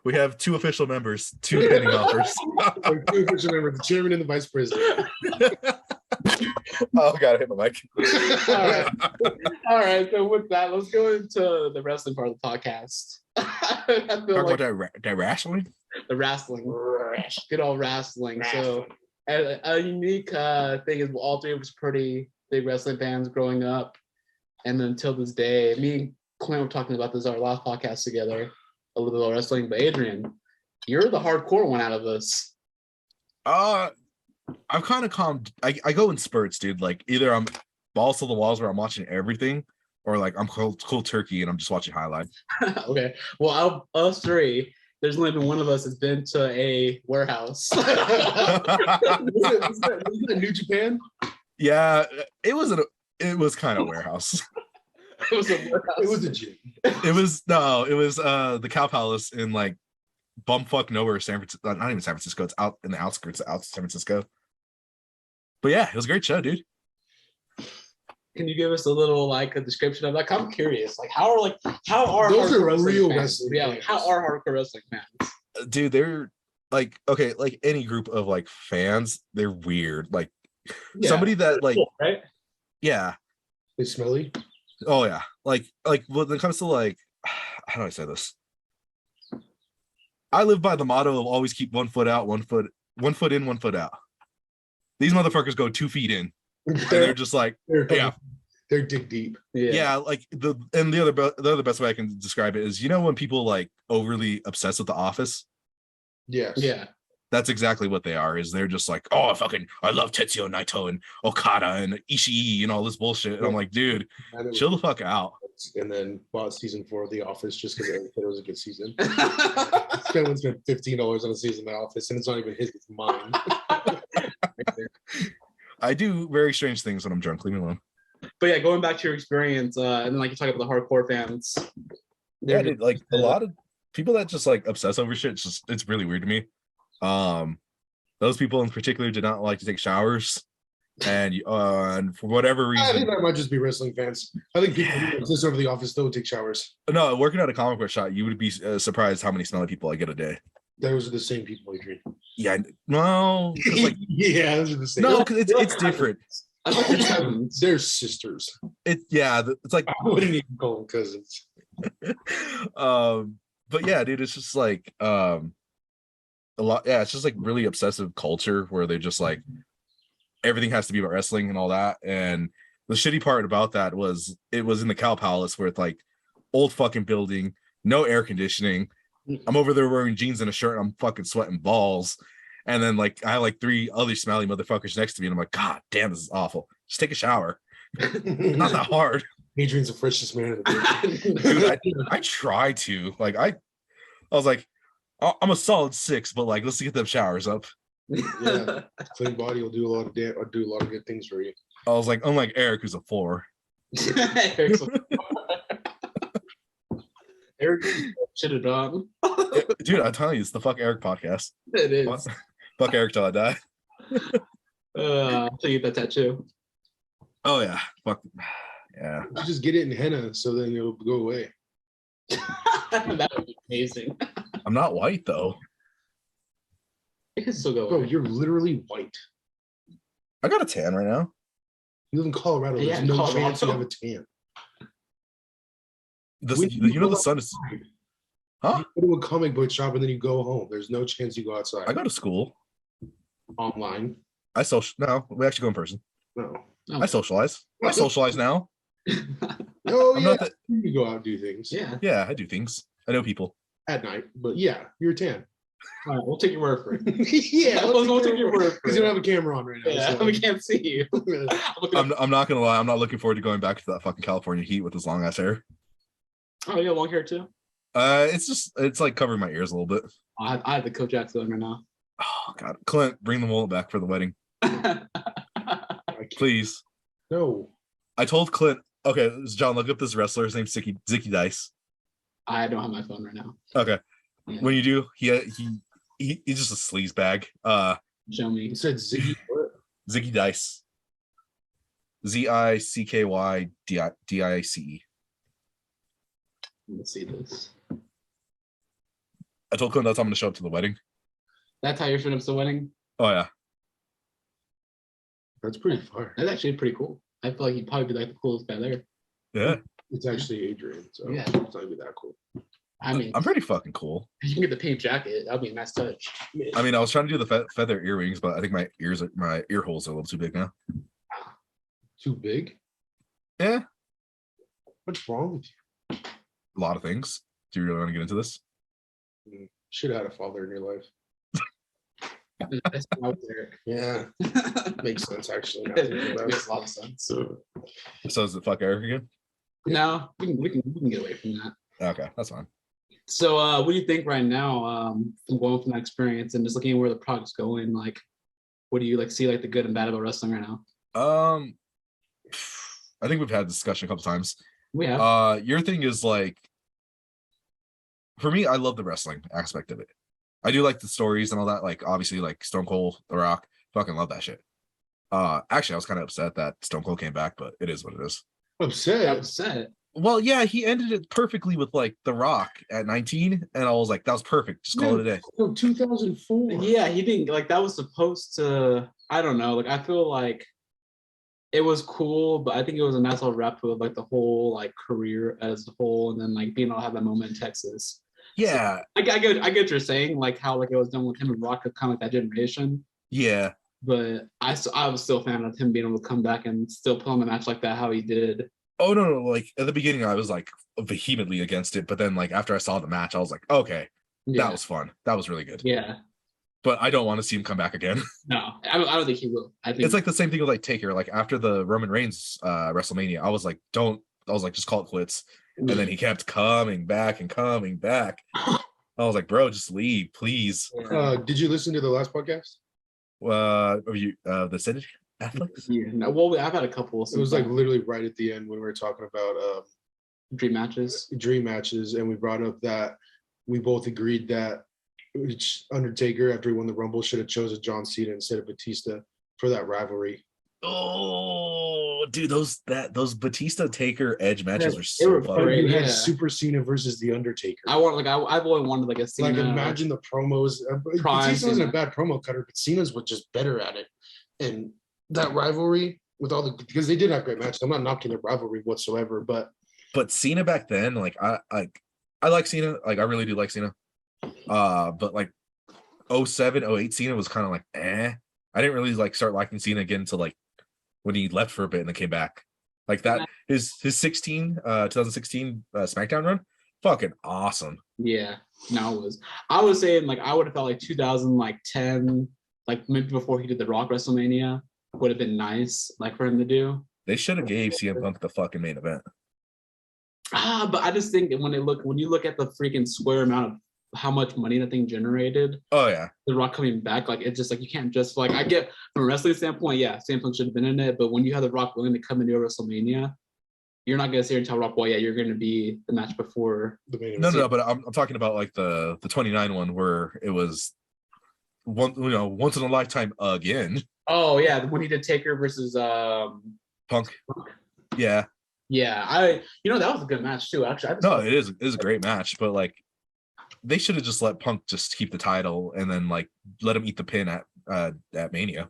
We have 2 official members, 2 pending offers. 2 official members, the chairman and the vice president. Oh, gotta hit my mic. All right. So with that, let's go into the wrestling part of the podcast. Talk about that wrestling. The wrestling, good old wrestling. So a unique thing is all 3 of us pretty big wrestling fans growing up, and then until this day, me and Clint were talking about this our last podcast together, a little bit of wrestling. But Adrian, you're the hardcore one out of us. I'm kind of calm. I go in spurts, dude. Like either I'm balls to the walls where I'm watching everything, or like I'm cold turkey and I'm just watching highlights. Okay. Well, out of us 3, there's only been one of us that's been to a warehouse. Was it New Japan? Yeah, it was kind of a warehouse. It was a warehouse. It was a gym. It was the Cow Palace in like bumfuck nowhere, San Francisco. Not even San Francisco. It's out in the outskirts of San Francisco. But yeah, it was a great show, dude. Can you give us a little like a description of like? I'm curious. Like how are those are wrestling real fans? wrestling? Yeah, like how are hardcore wrestling fans? Dude, they're like okay, like any group of like fans, they're weird. Like somebody that like cool, right? Yeah. They smelly. Oh yeah. Like when it comes to like how do I say this? I live by the motto of always keep 1 foot out, 1 foot in, 1 foot out. These motherfuckers go 2 feet in. And they're just like, they're dig deep. Yeah, like the other best way I can describe it is, you know, when people like overly obsessed with The Office. Yes. Yeah. That's exactly what they are. Is they're just like, oh, I love Tetsuya Naito and Okada and Ishii and all this bullshit. And I'm like, dude, chill the fuck out. And then bought season 4 of The Office just because it was a good season. Spent $15 on a season of The Office, and it's not even his, it's mine. I do very strange things when I'm drunk. Leave me alone. But yeah, going back to your experience, and then like you talk about the hardcore fans. Yeah, dude, like a lot of people that just like obsess over shit. It's really weird to me. Those people in particular did not like to take showers, and for whatever reason, I think that might just be wrestling fans. I think people who exist over The Office don't take showers. No, working at a comic book shop, you would be surprised how many smelly people I get a day. Those are the same people, Adrian. Yeah, no, like yeah, those are the same. No, because it's different. They're sisters. It's like I wouldn't even call them cousins. But yeah, dude, it's just like a lot. Yeah, it's just like really obsessive culture where they just like everything has to be about wrestling and all that. And the shitty part about that was it was in the Cow Palace where it's like old fucking building, no air conditioning. I'm over there wearing jeans and a shirt. And I'm fucking sweating balls. And then like I had like 3 other smelly motherfuckers next to me, and I'm like, God damn, this is awful. Just take a shower. Not that hard. Adrian's the freshest man in the Dude, I try to. Like I was like, I'm a solid 6, but like let's get them showers up. Yeah, clean body will do a lot of good things for you. I was like, unlike Eric, who's a 4. Eric should have done. Dude, I'm telling you, it's the Fuck Eric podcast. It is. Fuck Eric till I die. I'll take that tattoo. Oh yeah. Fuck. Yeah. You just get it in henna so then it'll go away. That would be amazing. I'm not white though. It can still go Bro, away. you're literally white. I got a tan right now. You live in Colorado. Yeah, There's in no Colorado. chance you have a tan. You know the sun is. Huh? You go to a comic book shop and then you go home. There's no chance you go outside. I go to school. Online. No, we actually go in person. No. I socialize. I socialize now. Oh, I'm yeah. not that- You go out and do things. Yeah. Yeah, I do things. I know people. At night. But yeah, you're a tan. All right, we'll take your word for it. Yeah, we'll take your word for because it. you don't have a camera on right now. Yeah, so. we can't see you. I'm not gonna lie. I'm not looking forward to going back to that fucking California heat with this long ass hair. Oh, you got long hair too? It's like covering my ears a little bit. I have the Kojak going right now. Oh God, Clint, bring the mullet back for the wedding, please. No. I told Clint. Okay, John, look up this wrestler. His name's Zicky Dice. I don't have my phone right now. Okay, Yeah. when you do, he's just a sleaze bag. Show me. You said Ziggy. What? Zicky Dice. ZICKYDICE. Let's see this. I told Clint that's how I'm gonna show up to the wedding. That's how you're showing up to the wedding? Oh yeah. That's pretty far. That's actually pretty cool. I feel like he'd probably be like the coolest guy there. Yeah. It's actually Adrian, so Yeah. it's not gonna be that cool. I mean, I'm pretty fucking cool. you can get the pink jacket. That'd be a nice touch. I mean, I was trying to do the feather earrings, but I think my ear holes are a little too big now. Too big? Yeah. What's wrong with you? A lot of things. Do you really want to get into this? Should have had a father in your life. That's how it's there. Yeah. Makes sense actually. It makes a lot of sense. So is it fuck Eric again? No, we can get away from that. Okay, that's fine. So what do you think right now, from going from that experience and just looking at where the product's going? Like, what do you like see like the good and bad about wrestling right now? I think we've had this discussion a couple times. We have. Your thing is like, for me, I love the wrestling aspect of it. I do like the stories and all that. Like, obviously, like Stone Cold, The Rock, fucking love that shit. Actually, I was kind of upset that Stone Cold came back, but it is what it is. Upset. Well, yeah, he ended it perfectly with like The Rock at 19, and I was like, that was perfect. Just call it a day. No, 2004. Yeah, he didn't like that was supposed to. I don't know. Like, I feel like it was cool, but I think it was a nice little wrap with like the whole like career as a whole, and then like being able to have that moment in Texas. Yeah, So, I get what you're saying, like how like it was done with him and Rock, kind of like that generation. yeah. But I was still a fan of him being able to come back and still put on a match like that, how he did. Oh no, like at the beginning, I was like vehemently against it, but then like after I saw the match, I was like, okay, Yeah. that was fun. That was really good. Yeah. But I don't want to see him come back again. No, I don't think he will. I think It's like the same thing with like Taker. Like after the Roman Reigns WrestleMania, I was like, just call it quits. And then he kept coming back and coming back. I was like, bro, just leave, please. Did you listen to the last podcast? The City Athletes? Yeah. No, well, I've had a couple. It was like literally right at the end when we were talking about dream matches. dream matches, and we brought up that we both agreed that Undertaker, after he won the Rumble, should have chosen John Cena instead of Batista for that rivalry. Oh, dude, those Batista Taker Edge matches Yeah, are they so were fun. great. You had Yeah. Super Cena versus the Undertaker. I've always wanted like a Cena. Like imagine the promos. Batista wasn't a bad promo cutter, but Cena's was just better at it. And that rivalry with all the, because they did have great matches. I'm not knocking the rivalry whatsoever, but Cena back then, like I like Cena, like I really do like Cena. But like 07, 08 Cena was kind of like I didn't really like start liking Cena again until like when he left for a bit and then came back. Like that, his 2016 SmackDown run, fucking awesome. Yeah, no, it was. I was saying like I would have felt like 2010, like maybe before he did the Rock WrestleMania, would have been nice, like for him to do. They should have gave CM Punk the fucking main event. But I just think that when you look at the freaking square amount of how much money that thing generated. Oh yeah, the Rock coming back, like it's just like you can't just like I get from a wrestling standpoint, yeah, CM Punk should have been in it, but when you have the Rock willing to come into a WrestleMania, you're not gonna sit here and tell Rock, well, yeah, you're gonna be the match before. No, but I'm talking about like the 29 one where it was once in a lifetime again. Oh yeah, when he did Taker versus Punk. Yeah. Yeah, that was a good match too. Actually, it is a great match, but like they should have just let Punk just keep the title and then like let him eat the pin at Mania.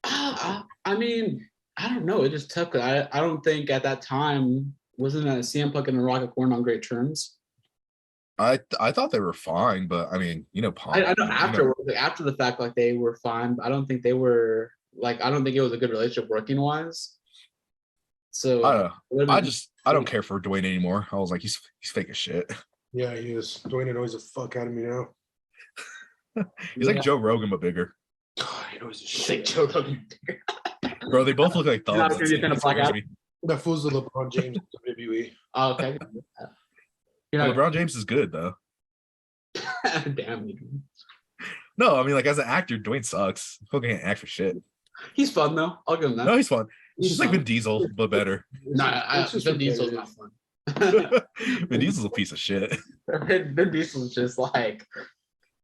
I mean, I don't know. It just took. I don't think at that time wasn't that CM Punk and the Rock weren't on great terms. I thought they were fine, but I mean, Punk. I know after the fact, like they were fine, but I don't think they were like. I don't think it was a good relationship working wise. So I don't care for Dwayne anymore. I was like, he's fake as shit. Yeah, he is. Dwayne annoys the fuck out of me now. He's like Joe Rogan, but bigger. God, he knows the shit. Joe Rogan. Bro, they both look like thumbs. That fool's the LeBron James of WWE. Oh, okay. LeBron James is good though. Damn. No, I mean, like as an actor, Dwayne sucks. He fucking can't act for shit. He's fun though. I'll give him that. No, he's fun. He's just like Vin Diesel, but better. Vin Diesel's not fun. Vin Diesel's a piece of shit. Vin Diesel's just like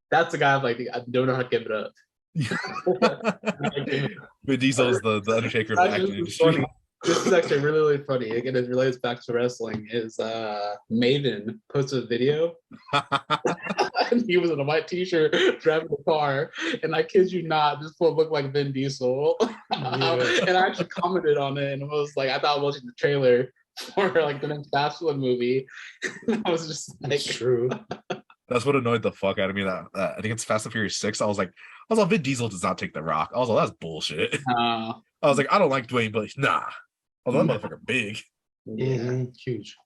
that's the guy I'm like I don't know how to give it up. Vin Diesel's the Undertaker of the acting industry. This is actually really, really funny. Again, it relates back to wrestling. Is Maven posted a video and he was in a white t-shirt driving the car, and I kid you not, this fool looked like Vin Diesel. And I actually commented on it and was like, I thought I was watching the trailer for like the next Fast Food movie. I was just like, it's true. That's what annoyed the fuck out of me. That I think it's Fast and Furious 6. I was like, Vin Diesel does not take the Rock. I was like, that's bullshit. I was like, I don't like Dwayne, but nah. That motherfucker big. Yeah. Huge.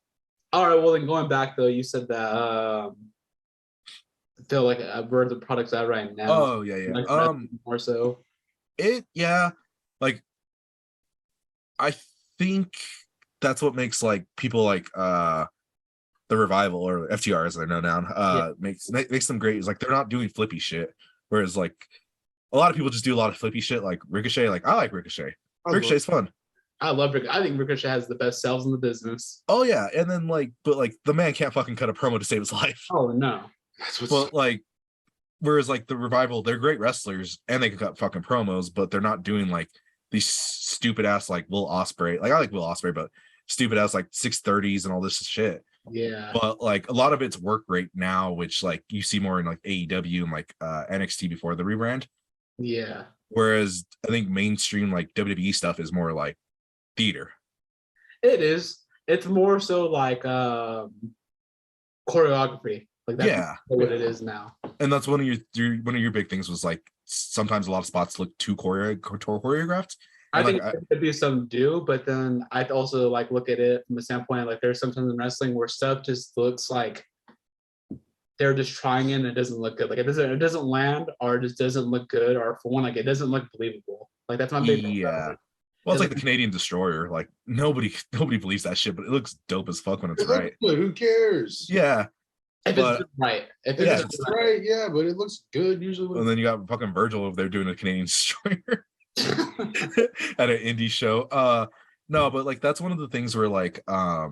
All right, well then going back though, you said that I feel like we're the products out right now. Oh yeah. Like, more so. Like I think that's what makes like people like the Revival or FTR as they're known now makes them great. Is like they're not doing flippy shit. Whereas like a lot of people just do a lot of flippy shit like Ricochet. Like I like Ricochet. Ricochet's fun. I love Ricochet. I think Ricochet has the best selves in the business. Oh yeah, and then but the man can't fucking cut a promo to save his life. Oh no. But like, whereas like the Revival, they're great wrestlers and they can cut fucking promos, but they're not doing like these stupid ass like Will Ospreay. Like I like Will Ospreay, but stupid ass like 630s and all this shit. Yeah. But like a lot of it's work rate now, which like you see more in like AEW and like NXT before the rebrand. Yeah. Whereas I think mainstream like WWE stuff is more like theater. It is. It's more so like choreography. Like that's what it is now. And that's one of your big things was like sometimes a lot of spots look too choreographed. I think there could be some do, but then I also like look at it from the standpoint like there's sometimes in wrestling where stuff just looks like they're just trying it and it doesn't look good. Like it doesn't land or it just doesn't look good, or for one, like it doesn't look believable. Like that's my big Well, it's like the Canadian Destroyer. Like nobody believes that shit, but it looks dope as fuck when it's right. Who cares? Yeah. If it's right. If it's right, yeah, but it looks good usually. And then you got fucking Virgil over there doing a Canadian Destroyer at an indie show. No, but like that's one of the things where like I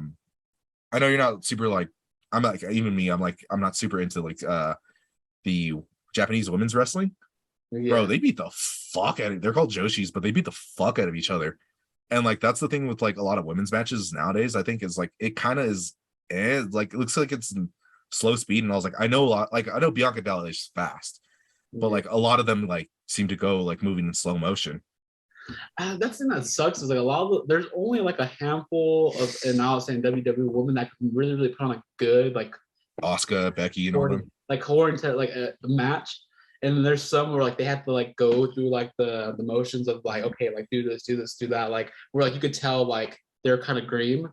know you're not super like I'm like even me, I'm not super into like the Japanese women's wrestling. Yeah. Bro, they beat the fuck out of it. They're called Joshis, but they beat the fuck out of each other. And like that's the thing with like a lot of women's matches nowadays, I think is like it kind of is like it looks like it's in slow speed. And I was like, I know Bianca Belair is fast, but like a lot of them like seem to go like moving in slow motion. That's the thing that sucks is like a lot of there's only like a handful of, and I was saying WWE women that can really, really put on like good like Asuka, Becky, and all them like core into like a match. And there's some where like they have to like go through like the motions of like, okay, like do this, do that. Like where like you could tell like they're kind of green.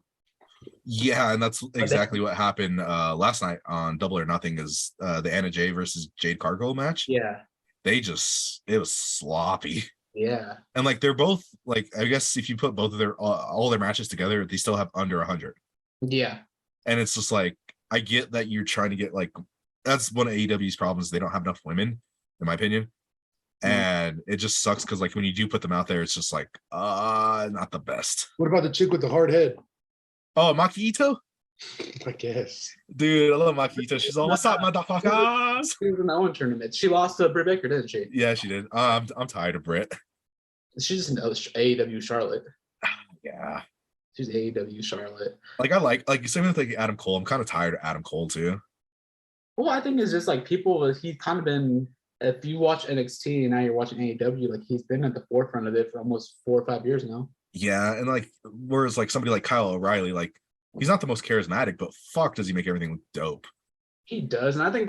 Yeah, and that's exactly what happened last night on Double or Nothing. Is the Anna Jay versus Jade Cargill match? Yeah. It was sloppy. Yeah. And like they're both like, I guess if you put both of their all their matches together, they still have under 100. Yeah. And it's just like, I get that you're trying to get like, that's one of AEW's problems. They don't have enough women, in my opinion. And it just sucks because like when you do put them out there, it's just like not the best. What about the chick with the hard head? Oh, Maki Ito? I guess. Dude, I love Maki Ito. She's all, what's up, motherfuckers? She was in that one tournament. She lost to Britt Baker, didn't she? Yeah, she did. I'm tired of Britt. She's just an AEW Charlotte. Yeah. She's AEW Charlotte. Like I like same with like Adam Cole. I'm kind of tired of Adam Cole too. Well, I think it's just like people, he's kind of been, if you watch NXT and now you're watching AEW, like he's been at the forefront of it for almost 4 or 5 years now. Yeah, and like whereas like somebody like Kyle O'Reilly, like he's not the most charismatic, but fuck does he make everything look dope. He does, and I think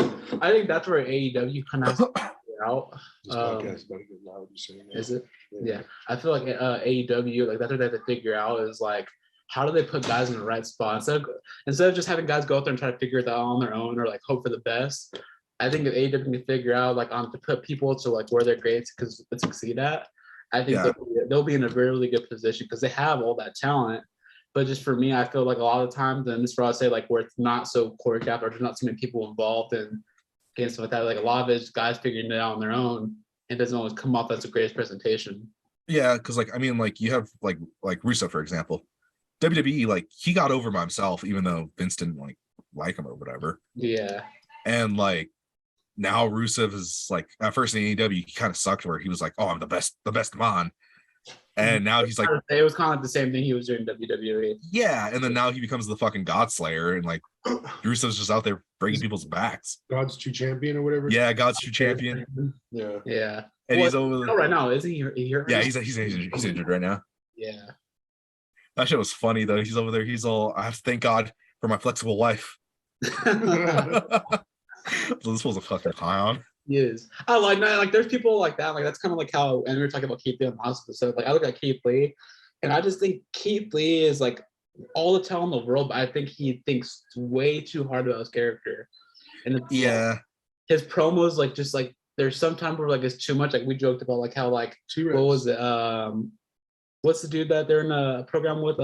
that's where AEW kind of has to figure out. This podcast is about to get loud. Is it? Yeah. I feel like AEW, like that's what they have to figure out is like, how do they put guys in the right spot instead of just having guys go out there and try to figure it out on their own or like hope for the best. I think if AEW can figure out like to put people to like where they're great to succeed at, I think they'll be in a really good position because they have all that talent. But just for me, I feel like a lot of times, and this is where I say like where it's not so choreographed or there's not so many people involved and stuff like that. Like a lot of it is guys figuring it out on their own. It doesn't always come off as the greatest presentation. Yeah, because like I mean, like you have like Russo, for example. WWE, like he got over by himself, even though Vince didn't like him or whatever. Yeah. And like now Rusev is like at first in AEW, he kind of sucked where he was like, oh, I'm the best man. And now he's like, it was kind of the same thing he was doing in WWE. Yeah, and then now he becomes the fucking God Slayer, and like Rusev's just out there breaking people's backs. God's true champion or whatever. Yeah, God's true champion. Yeah, yeah. And he's over right now. Is he? Yeah, he's injured right now. Yeah. That shit was funny though. He's over there. He's all, I have to thank God for my flexible wife. So this was a fucking high on. He is. I like that. Like, there's people like that. Like, that's kind of like how, and we were talking about Keith Lee on the last episode. Like, I look at Keith Lee, and I just think Keith Lee is like all the talent in the world, but I think he thinks way too hard about his character. And it's, yeah, like, his promos, like, just like there's sometimes where like it's too much. Like we joked about like how like what was it? What's the dude that they're in a program with?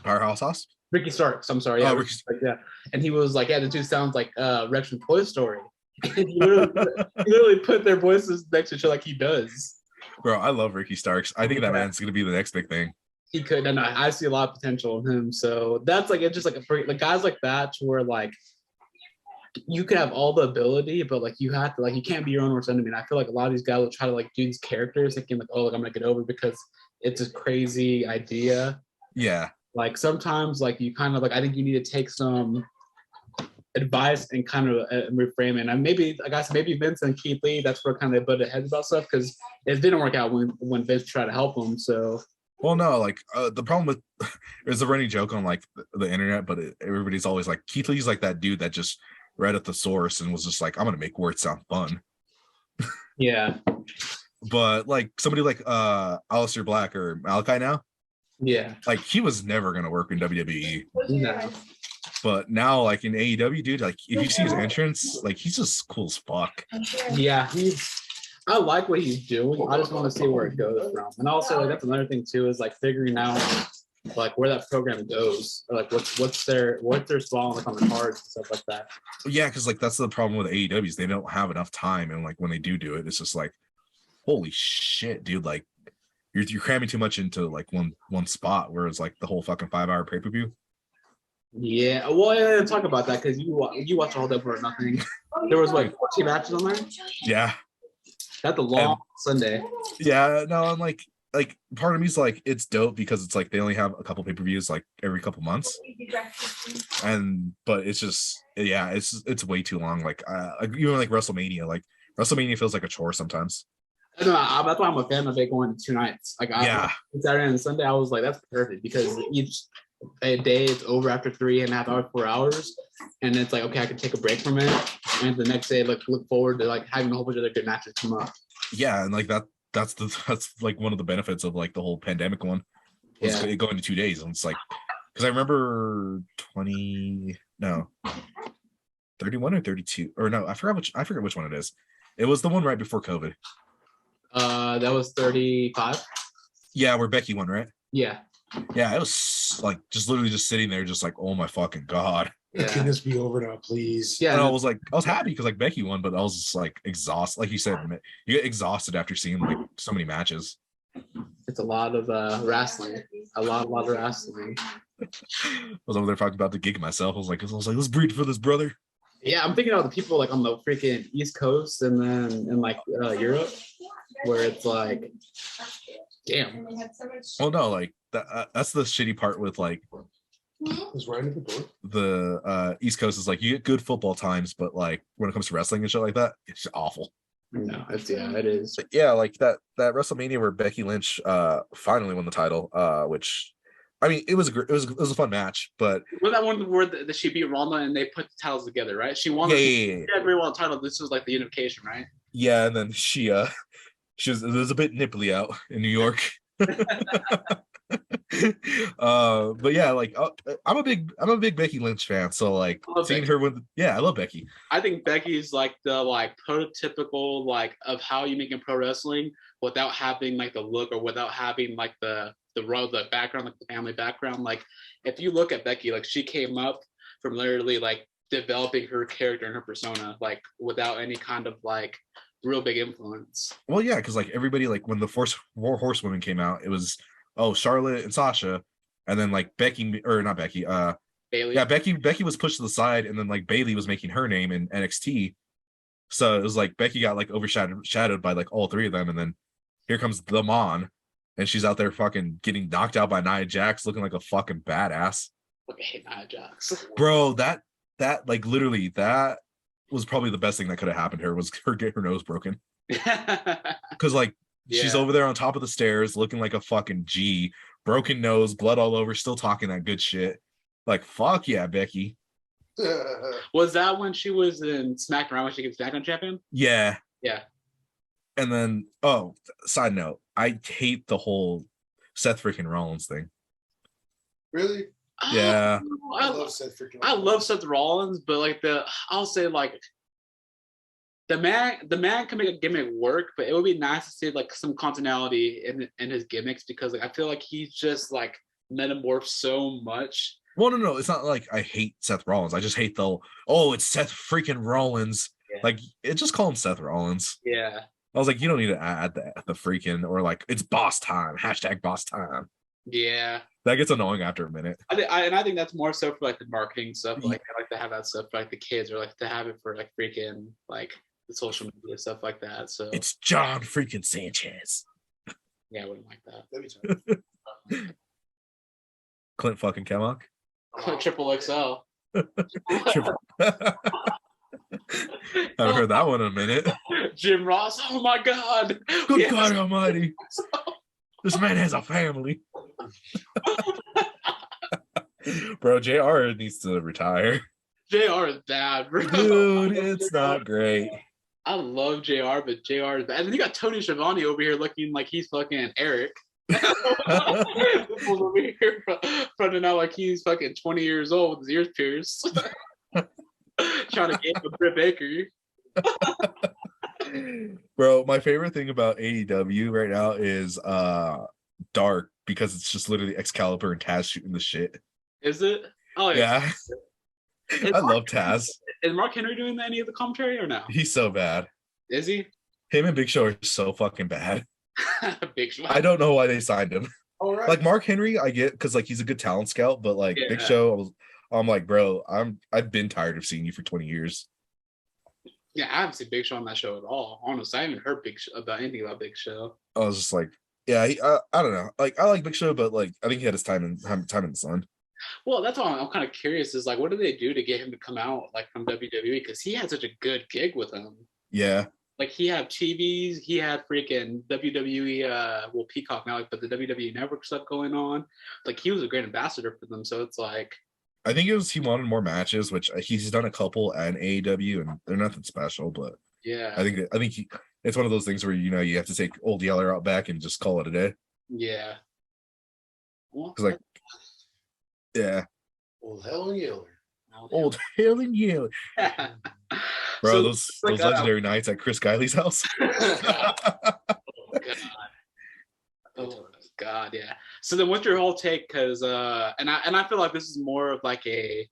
Powerhouse Sauce? Ricky Starks. I'm sorry. Yeah, Ricky Starks, yeah. And he was like, yeah, the dude sounds like Rex from Toy Story. And he literally put their voices next to each other like he does. Bro, I love Ricky Starks. I think that man's gonna be the next big thing. He could, and I see a lot of potential in him. So that's like it's just like like guys like that where like you could have all the ability, but like you have to like you can't be your own worst enemy. And I feel like a lot of these guys will try to like do these characters thinking like, oh, like I'm gonna get over because it's a crazy idea. Yeah. Like sometimes like you kind of like I think you need to take some advice and kind of reframe it. And maybe like I said, maybe Vince and Keith Lee, that's where kind of they butted heads about stuff because it didn't work out when Vince tried to help him. So well, no, like the problem with there's a running joke on like the internet, but everybody's always like Keith Lee's like that dude that just read at the source and was just like, I'm gonna make words sound fun. Yeah. But like somebody like Aleister Black or Malachi now, yeah, like he was never gonna work in WWE. No. But now, like in AEW, dude, like if you see his entrance, like he's just cool as fuck. Yeah, I like what he's doing. I just want to see where it goes from. And also, like that's another thing too is like figuring out like where that program goes, or like what's their spot like on the cards and stuff like that. Yeah, because like that's the problem with AEW is they don't have enough time, and like when they do it, it's just like, holy shit, dude! Like you're cramming too much into like one spot, whereas like the whole fucking 5-hour pay-per-view. Yeah, well, yeah, talk about that because you watch all that for nothing. There was like 14 matches on there. Yeah, that's a long Sunday. Yeah, no, I'm like part of me's like it's dope because it's like they only have a couple pay-per-views like every couple months, but it's just it's way too long. Like even like WrestleMania feels like a chore sometimes. I know, that's why I'm a fan of it going to 2 nights. Like Saturday and Sunday, I was like that's perfect because each a day it's over after 3.5 hours, 4 hours, and it's like okay, I can take a break from it, and the next day like look forward to like having a whole bunch of other good matches come up. Yeah, and like that's like one of the benefits of like the whole pandemic one was it going to 2 days, and it's like Because I remember 31 or 32, or no, I forgot which one it is. It was the one right before COVID. That was 35. Yeah, where Becky won, right? Yeah. Yeah, it was like just literally just sitting there, just like, oh my fucking god. Yeah. Can this be over now, please? Yeah, and I was happy because like Becky won, but I was just like exhausted. Like you said, you get exhausted after seeing like so many matches. It's a lot of wrestling. A lot of wrestling. I was over there talking about the gig myself. I was like, let's breed for this, brother. Yeah, I'm thinking about the people like on the freaking East Coast and then in like Europe, where it's like, damn. Well, no, like that's the shitty part with like is Ryan at the door? The East Coast is like you get good football times, but like when it comes to wrestling and shit like that, it's just awful. No, it is. But yeah, like that WrestleMania where Becky Lynch finally won the title, which I mean it was a fun match, but was that one where she beat Ronda and they put the titles together, right? She won. Yeah. Every one title. This was like the unification, right? Yeah, and then she was a bit nipply out in New York. But yeah, like I'm a big Becky Lynch fan, so like seeing her with I love Becky. I think Becky's like the like prototypical like of how you make in pro wrestling without having like the look or without having like the background, like the family background. Like if you look at Becky, like she came up from literally like developing her character and her persona like without any kind of like real big influence. Well, yeah, because like everybody, like when the Four Horsewomen came out, it was Charlotte and Sasha, and then like Becky, or not Becky, Bailey. Yeah, Becky was pushed to the side, and then like Bailey was making her name in NXT. So it was like Becky got like overshadowed by like all three of them, and then here comes the Mon, and she's out there fucking getting knocked out by Nia Jax, looking like a fucking badass. Look, I hate Nia Jax. Bro, that like literally that was probably the best thing that could have happened to her, was her get her nose broken. Because like she's over there on top of the stairs looking like a fucking G, broken nose, blood all over, still talking that good shit. Like, fuck yeah, Becky. Was that when she was in SmackDown, when she gets SmackDown champion? Yeah. Yeah. And then, side note, I hate the whole Seth freaking Rollins thing. Really? Yeah. I love Seth freaking Rollins. I love Seth Rollins, but like I'll say like the man can make a gimmick work, but it would be nice to see like some continuity in his gimmicks, because like I feel like he's just like metamorphed so much. Well, no, it's not like I hate Seth Rollins. I just hate it's Seth freaking Rollins. Yeah. Like, just call him Seth Rollins. Yeah. I was like, you don't need to add the freaking, or like, it's boss time, #boss time. Yeah. That gets annoying after a minute. I think that's more so for like the marketing stuff. Like I like to have that stuff for like the kids, or like to have it for like freaking like the social media stuff like that. So it's John freaking Sanchez. Yeah, I wouldn't like that. Clint fucking Kellogg. Triple XL. I haven't heard that one in a minute. Jim Ross. Oh my God. Good God Almighty. This man has a family. Bro, JR needs to retire. JR is bad, bro. Dude, it's not great. I love JR, but JR is bad. And then you got Tony Schiavone over here looking like he's fucking Eric. Over here fronting out like he's fucking 20 years old with his ears pierced. Trying to get a Britt Baker. Bro, my favorite thing about AEW right now is Dark, because it's just literally Excalibur and Taz shooting the shit. Is it? Oh yeah. I love Taz. Is Mark Henry doing any of the commentary or no? He's so bad. Is he? Him and Big Show are so fucking bad. Big Show. I don't know why they signed him. All right. Like Mark Henry, I get, because like he's a good talent scout, but like Big Show, I'm like, bro, I've been tired of seeing you for 20 years. Yeah, I haven't seen Big Show on that show at all. Honestly, I haven't heard about anything about Big Show. I was just like, yeah, I don't know. Like, I like Big Show, but like, I think he had his time in the sun. Well, that's all I'm kind of curious is like, what do they do to get him to come out like from WWE? Because he had such a good gig with them. Yeah. Like he had TVs, he had freaking WWE, Peacock now, but the WWE Network stuff going on. Like he was a great ambassador for them. So it's like, I think he wanted more matches, which he's done a couple at AEW, and they're nothing special. But yeah, I think it's one of those things where you have to take Old Yeller out back and just call it a day. Yeah. Well, like Yeah. Old Helen Yeller. Old Helen Yeller. Bro, So, those like, legendary nights at Chris Giley's house. Oh God, yeah. So then, what's your whole take? Because and I feel like this is more of like a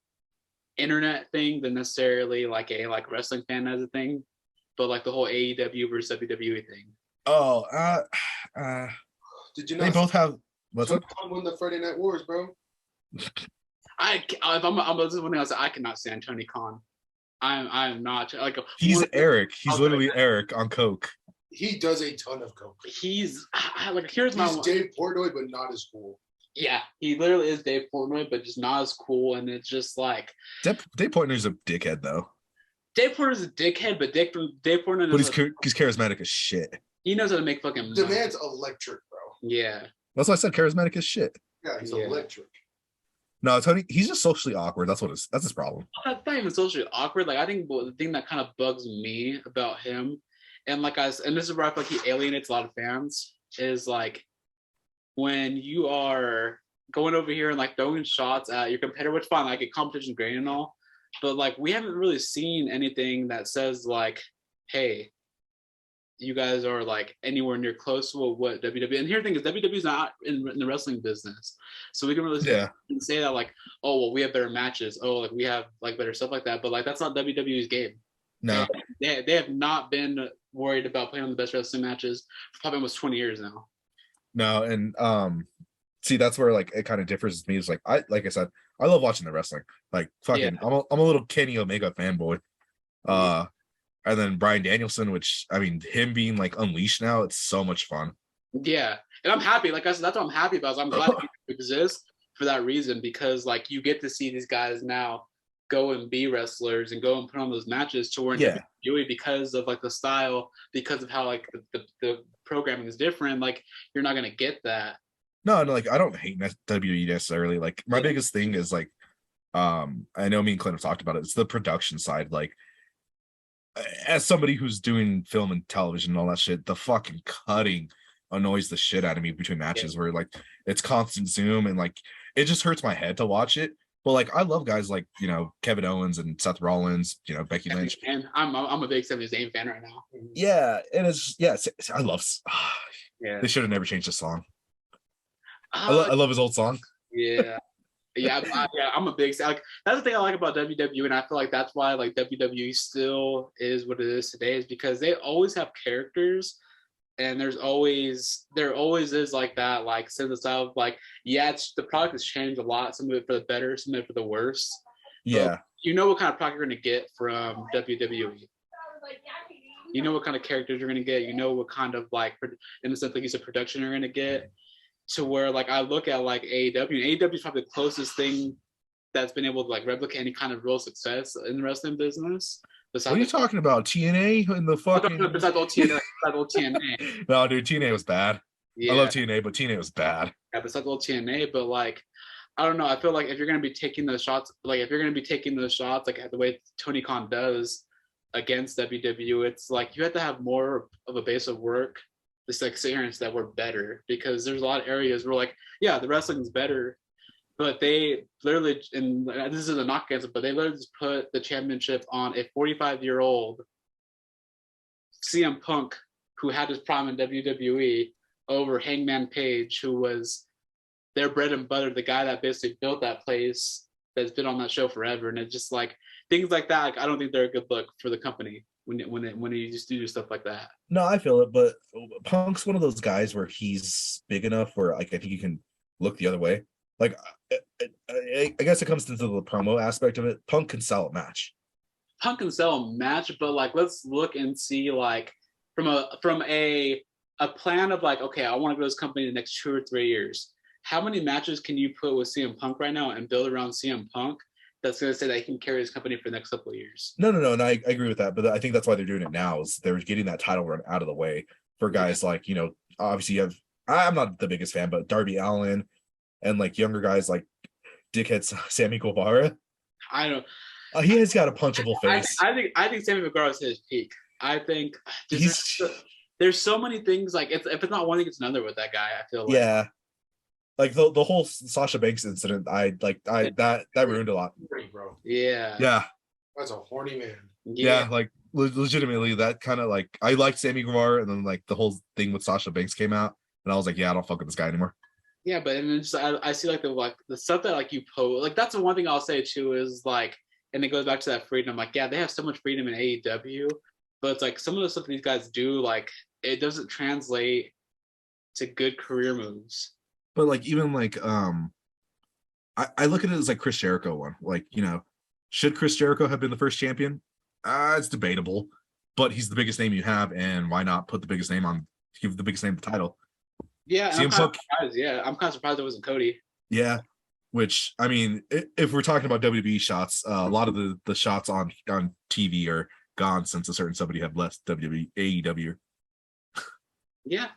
internet thing than necessarily like a wrestling fan as a thing, but like the whole AEW versus WWE thing. Oh, did you they not both have what's up? won the Friday Night Wars, bro? I'm this is one thing I said. I cannot stand Tony Khan. I'm not like He's Eric. He's literally Eric on coke. He does a ton of coke. He's like here's my Dave Portnoy, but not as cool. Yeah, he literally is Dave Portnoy, but just not as cool. And it's just like Dave Portnoy's a dickhead though. Dave Portnoy's a dickhead, but Dave Portnoy. But he's charismatic as shit. He knows how to make fucking. The man's electric, bro. Yeah, that's why I said charismatic as shit. Yeah, he's electric. No, Tony, he's just socially awkward. That's his problem. That's not even socially awkward. Like I think the thing that kind of bugs me about him, and this is where I feel like he alienates a lot of fans, is like when you are going over here and like throwing shots at your competitor, which fine, like a competition's great and all, but like we haven't really seen anything that says like, hey, you guys are like anywhere near close to what WWE. And here the thing is, WWE's not in the wrestling business, so we can really say that like, oh well, we have better matches. Oh, like we have like better stuff like that. But like that's not WWE's game. No, they have not been worried about putting on the best wrestling matches for probably almost 20 years now. No, and see that's where like it kind of differs with me. Is like I said, I love watching the wrestling. Like fucking, I'm a little Kenny Omega fanboy. And then Bryan Danielson, which I mean, him being like unleashed now, it's so much fun. Yeah, and I'm happy. Like I said, that's what I'm happy about. So I'm glad it exists for that reason, because like you get to see these guys now go and be wrestlers and go and put on those matches to where WWE, because of like the style, because of how like the programming is different. Like you're not gonna get that. No, like I don't hate WWE necessarily. Like my biggest thing is like, I know me and Clint have talked about it. It's the production side. Like, as somebody who's doing film and television and all that shit, the fucking cutting annoys the shit out of me between matches where like it's constant zoom and like it just hurts my head to watch it. But like I love guys like, you know, Kevin Owens and Seth Rollins, you know, Becky Lynch. And I'm a big Sami Zayn fan right now. Yeah, and I love. They should have never changed the song. I love his old song. Yeah. I'm a big like that's the thing I like about WWE, and I feel like that's why like WWE still is what it is today, is because they always have characters, and there always is like that like sense of like the product has changed a lot, some of it for the better, some of it for the worse. But you know what kind of product you're going to get from WWE. You know what kind of characters you're going to get. You know what kind of like, in the sense like you said, production you're going to get. To where like I look at like AEW, and AEW is probably the closest thing that's been able to like replicate any kind of real success in the wrestling business. What are you talking about? TNA and the fucking besides old TNA. No, dude, TNA was bad. Yeah. I love TNA, but TNA was bad. Yeah, besides old TNA, but like I don't know. I feel like if you're gonna be taking those shots, like the way Tony Khan does against WWE, it's like you have to have more of a base of work. This experience that we're better, because there's a lot of areas where like, yeah, the wrestling is better, but they literally, and this is a knock against it, but they literally just put the championship on a 45-year-old CM Punk who had his prime in WWE over Hangman Page, who was their bread and butter, the guy that basically built that place that's been on that show forever. And it's just like things like that. Like, I don't think they're a good look for the company when you just do stuff like that. No, I feel it, but Punk's one of those guys where he's big enough where like I think you can look the other way. Like I guess it comes into the promo aspect of it. Punk can sell a match. Punk can sell a match, but like let's look and see like from a plan of like, okay, I want to grow this company in the next 2 or 3 years. How many matches can you put with CM Punk right now and build around CM Punk that's going to say that he can carry his company for the next couple of years? No, and I agree with that, but I think that's why they're doing it now, is they're getting that title run out of the way for guys like, you know, obviously you have, I'm not the biggest fan, but Darby Allin and like younger guys like dickhead Sammy Guevara. I don't. He has got a punchable face. I think Sammy Guevara's his peak. I think there's so many things like if it's not one thing, it's another with that guy. I feel like. Yeah. like the whole Sasha Banks incident, that ruined a lot. Bro. Yeah. That's a horny man. Yeah, like legitimately, that kind of like I liked Sammy Guevara, and then like the whole thing with Sasha Banks came out, and I was like, yeah, I don't fuck with this guy anymore. Yeah, but and then just I see like the stuff that like you post, like that's the one thing I'll say too is like, and it goes back to that freedom. Like, yeah, they have so much freedom in AEW, but it's like some of the stuff these guys do, like it doesn't translate to good career moves. But like even like I look at it as like Chris Jericho one. Like, should Chris Jericho have been the first champion? It's debatable, but he's the biggest name you have, and why not put the biggest name on? Give the biggest name the title. Yeah, I'm kind of surprised. Yeah, I'm kind of surprised it wasn't Cody. Yeah, which I mean, if we're talking about WWE shots, a lot of the shots on TV are gone since a certain somebody had left WWE AEW. Yeah,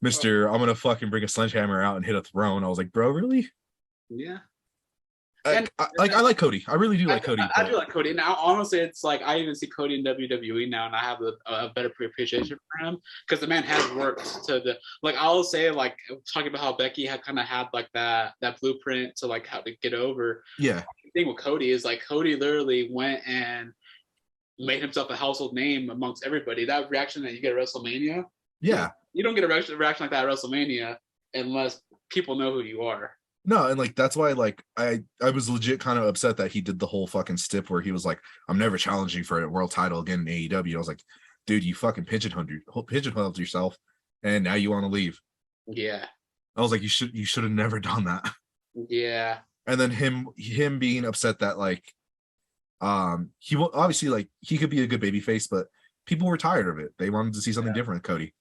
I'm gonna fucking bring a sledgehammer out and hit a throne. I was like, bro, really? Yeah. I like Cody. I really do like Cody. I do like Cody. Now, honestly, it's like I even see Cody in WWE now, and I have a better appreciation for him because the man has worked to the like. I'll say like talking about how Becky had kind of had like that blueprint to like how to get over. Yeah. The thing with Cody is like Cody literally went and made himself a household name amongst everybody. That reaction that you get at WrestleMania. Yeah. You don't get a reaction like that at WrestleMania unless people know who you are. No, and like that's why like I was legit kind of upset that he did the whole fucking stip where he was like, I'm never challenging for a world title again in AEW. I was like, dude, you fucking pigeonholed yourself, and now you want to leave. Yeah. I was like, you should have never done that. Yeah. And then him being upset that like, he will obviously like he could be a good baby face, but people were tired of it. They wanted to see something different, Cody.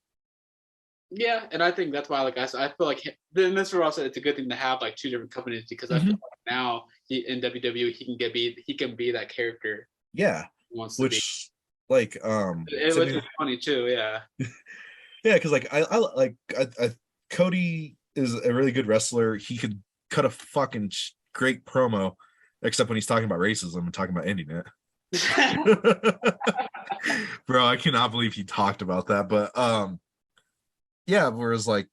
Yeah, and I think that's why, like I feel like then this is also it's a good thing to have like two different companies because I feel like now in WWE he can be that character. Yeah, which like it was funny too. Yeah, yeah, because like I Cody is a really good wrestler. He could cut a fucking great promo, except when he's talking about racism and talking about ending it. Bro, I cannot believe he talked about that, but yeah, whereas like,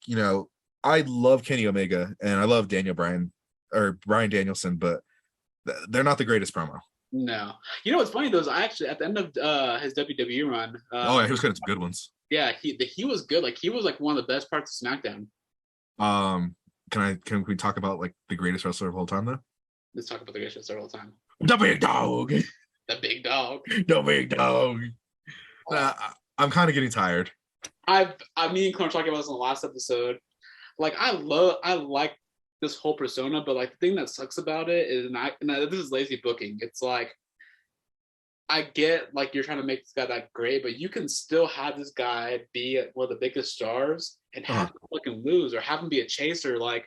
I love Kenny Omega and I love Bryan Danielson, but they're not the greatest promo. No. You know what's funny though is I actually at the end of his WWE run. Yeah, he was getting some good ones. Yeah, he was good. Like he was like one of the best parts of SmackDown. Can we talk about like the greatest wrestler of all time though? Let's talk about the greatest wrestler of all time. The big dog. The big dog. The big dog. I'm kind of getting tired. Me and Clint were talking about this in the last episode. Like I like this whole persona, but like the thing that sucks about it is, and this is lazy booking. It's like I get like you're trying to make this guy that great, but you can still have this guy be one of the biggest stars and have him fucking lose or have him be a chaser. Like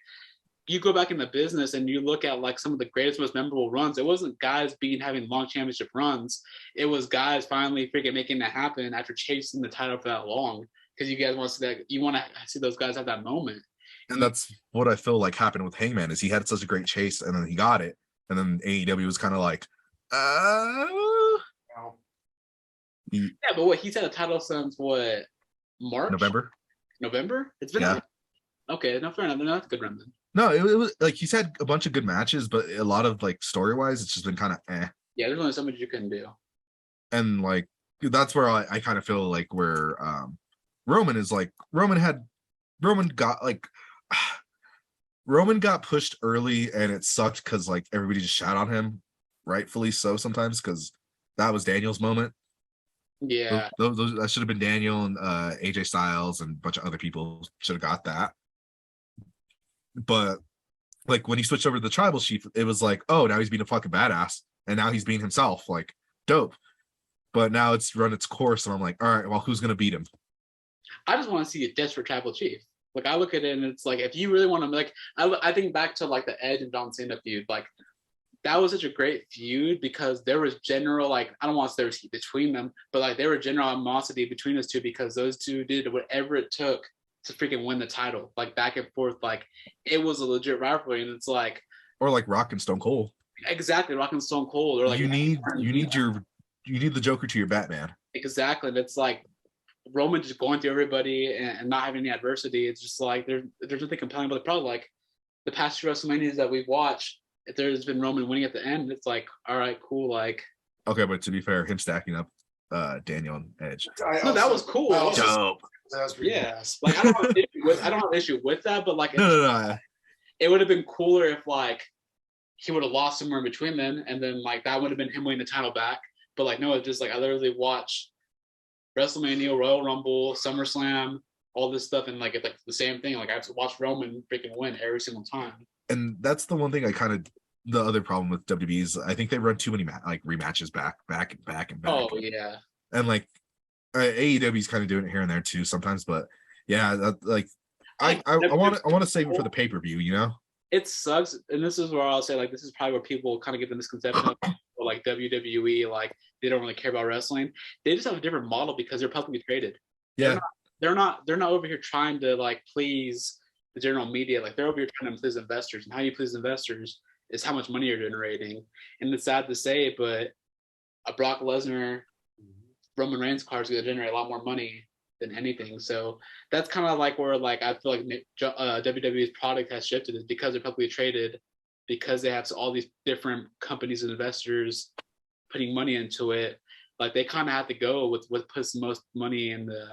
you go back in the business and you look at like some of the greatest, most memorable runs. It wasn't guys having long championship runs. It was guys finally freaking making that happen after chasing the title for that long. Because you guys want to see that, you want to see those guys have that moment. And that's what I feel like happened with Hangman is he had such a great chase and then he got it. And then AEW was kind of like, Yeah, but what, he's had a title since what, March? November? It's been okay, no, fair enough. That's a good run then. No, it was like he's had a bunch of good matches, but a lot of like story-wise, it's just been kind of Yeah, there's only so much you can do. And like, that's where I kind of feel like where Roman got pushed early and it sucked because like everybody just shat on him, rightfully so sometimes because that was Daniel's moment. Yeah, those that should have been Daniel and AJ Styles and a bunch of other people should have got that. But like when he switched over to the tribal chief, it was like, oh, now he's being a fucking badass and now he's being himself, like dope. But now it's run its course and I'm like, all right, well, who's gonna beat him? I just want to see a desperate tribal chief. Like I look at it and it's like if you really want to like, I think back to like the Edge and John Cena feud. Like that was such a great feud because there was general like I don't want to say there was heat between them, but like there were general animosity between those two because those two did whatever it took to freaking win the title, like back and forth. Like it was a legit rivalry, and it's like or like Rock and Stone Cold. Exactly, Rock and Stone Cold. Or like you need the Joker to your Batman. Exactly, and it's like Roman just going through everybody and not having any adversity. It's just like there's nothing compelling, but probably like the past 2 WrestleManias that we've watched, if there's been Roman winning at the end, it's like, all right, cool. Like, okay, but to be fair, him stacking up Daniel and Edge. No, that was cool. Dope. That was pretty Yeah, fast. like I don't have an issue with that, but like No. it would have been cooler if like he would have lost somewhere in between them, and then like that would have been him winning the title back. But like no, it's just like I literally watched WrestleMania, Royal Rumble, SummerSlam, all this stuff, and like it's like the same thing. Like I have to watch Roman freaking win every single time. And that's the one thing the other problem with WWE is I think they run too many rematches back. Oh yeah. And like AEW's kind of doing it here and there too sometimes, but yeah, I want to save it for the pay-per-view, you know? It sucks, and this is where I'll say like this is probably where people kind of get the misconception of like WWE, like they don't really care about wrestling. They just have a different model because they're publicly traded. Yeah. They're not over here trying to like please the general media. Like they're over here trying to please investors. And how you please investors is how much money you're generating. And it's sad to say, but a Brock Lesnar, Roman Reigns card is going to generate a lot more money than anything. So that's kind of like where like I feel like WWE's product has shifted, is because they're publicly traded, because they have all these different companies and investors putting money into it. Like they kind of have to go with what puts the most money in the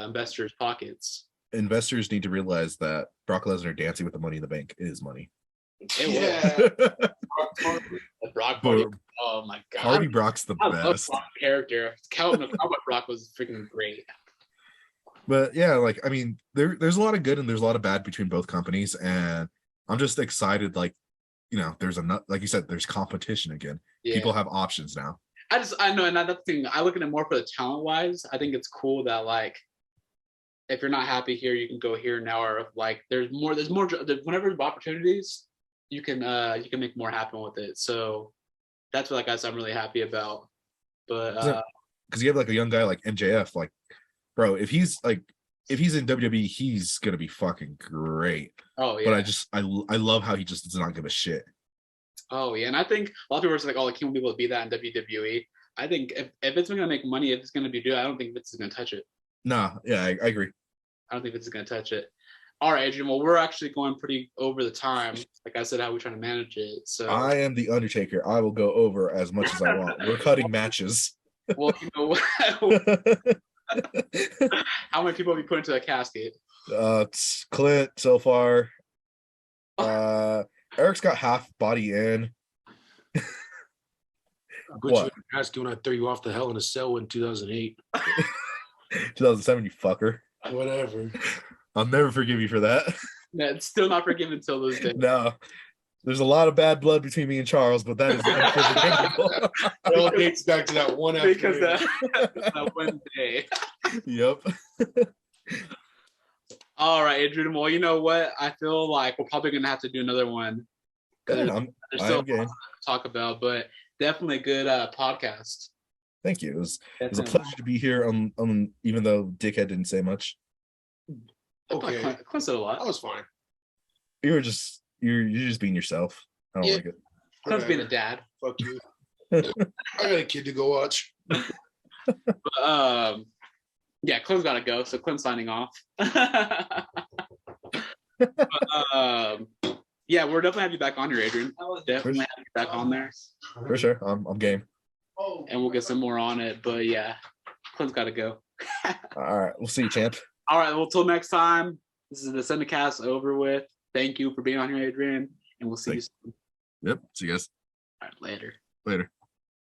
investors' pockets. Investors need to realize that Brock Lesnar dancing with the Money in the Bank is money. Brock Party. Oh my god, Party Brock's the best. Love Brock's character. Calvin Brock was freaking great. But yeah, like I mean, there's a lot of good and there's a lot of bad between both companies, and I'm just excited. Like, you know, there's like you said, there's competition again. Yeah. People have options now. I know, and that's the thing. I look at it more for the talent wise. I think it's cool that like, if you're not happy here, you can go here now, or like there's more. Whenever there's opportunities, you can make more happen with it. So that's what, like I said, I'm really happy about. But because you have like a young guy like MJF, like, bro, if he's in WWE, he's gonna be fucking great. Oh yeah. But I love how he just does not give a shit. Oh yeah, and I think a lot of people are like, "Oh, like, he won't be able to be that in WWE." I think if it's gonna make money, if it's gonna be good, I don't think Vince is gonna touch it. Nah, yeah, I agree. I don't think Vince is gonna touch it. All right, Adrian. Well, we're actually going pretty over the time. Like I said, how we're trying to manage it. So I am the Undertaker. I will go over as much as I want. We're cutting matches. Well, you know what? How many people have you put into a casket? It's Clint so far. Eric's got half body in. I put you in a casket when I threw you off the Hell in a Cell in 2008. 2007, you fucker. Whatever. I'll never forgive you for that. Yeah, it's still not forgiven until those days. No. There's a lot of bad blood between me and Charles, but that is unforgivable. It all dates back to that one afternoon. Because that one day. Yep. All right, Adrian. Well, you know what? I feel like we're probably going to have to do another one. There's still a lot to talk about, but definitely a good podcast. Thank you. It was a pleasure to be here, even though Dickhead didn't say much. Okay. Clint said a lot. That was fine. You're just being yourself. I don't like it. Clint's being a dad. Fuck you. I got a kid to go watch. But, yeah, Clint's got to go, so Clint's signing off. But, yeah, we're definitely have you back on here, Adrian. Definitely have you back on there. For sure. I'm game. And we'll get some more on it. But yeah, Clint's got to go. All right. We'll see you, champ. All right. Well, till next time, this is the Sendicast over with. Thank you for being on here, Adrian. And we'll see you soon. Yep. See you guys. All right. Later. Later.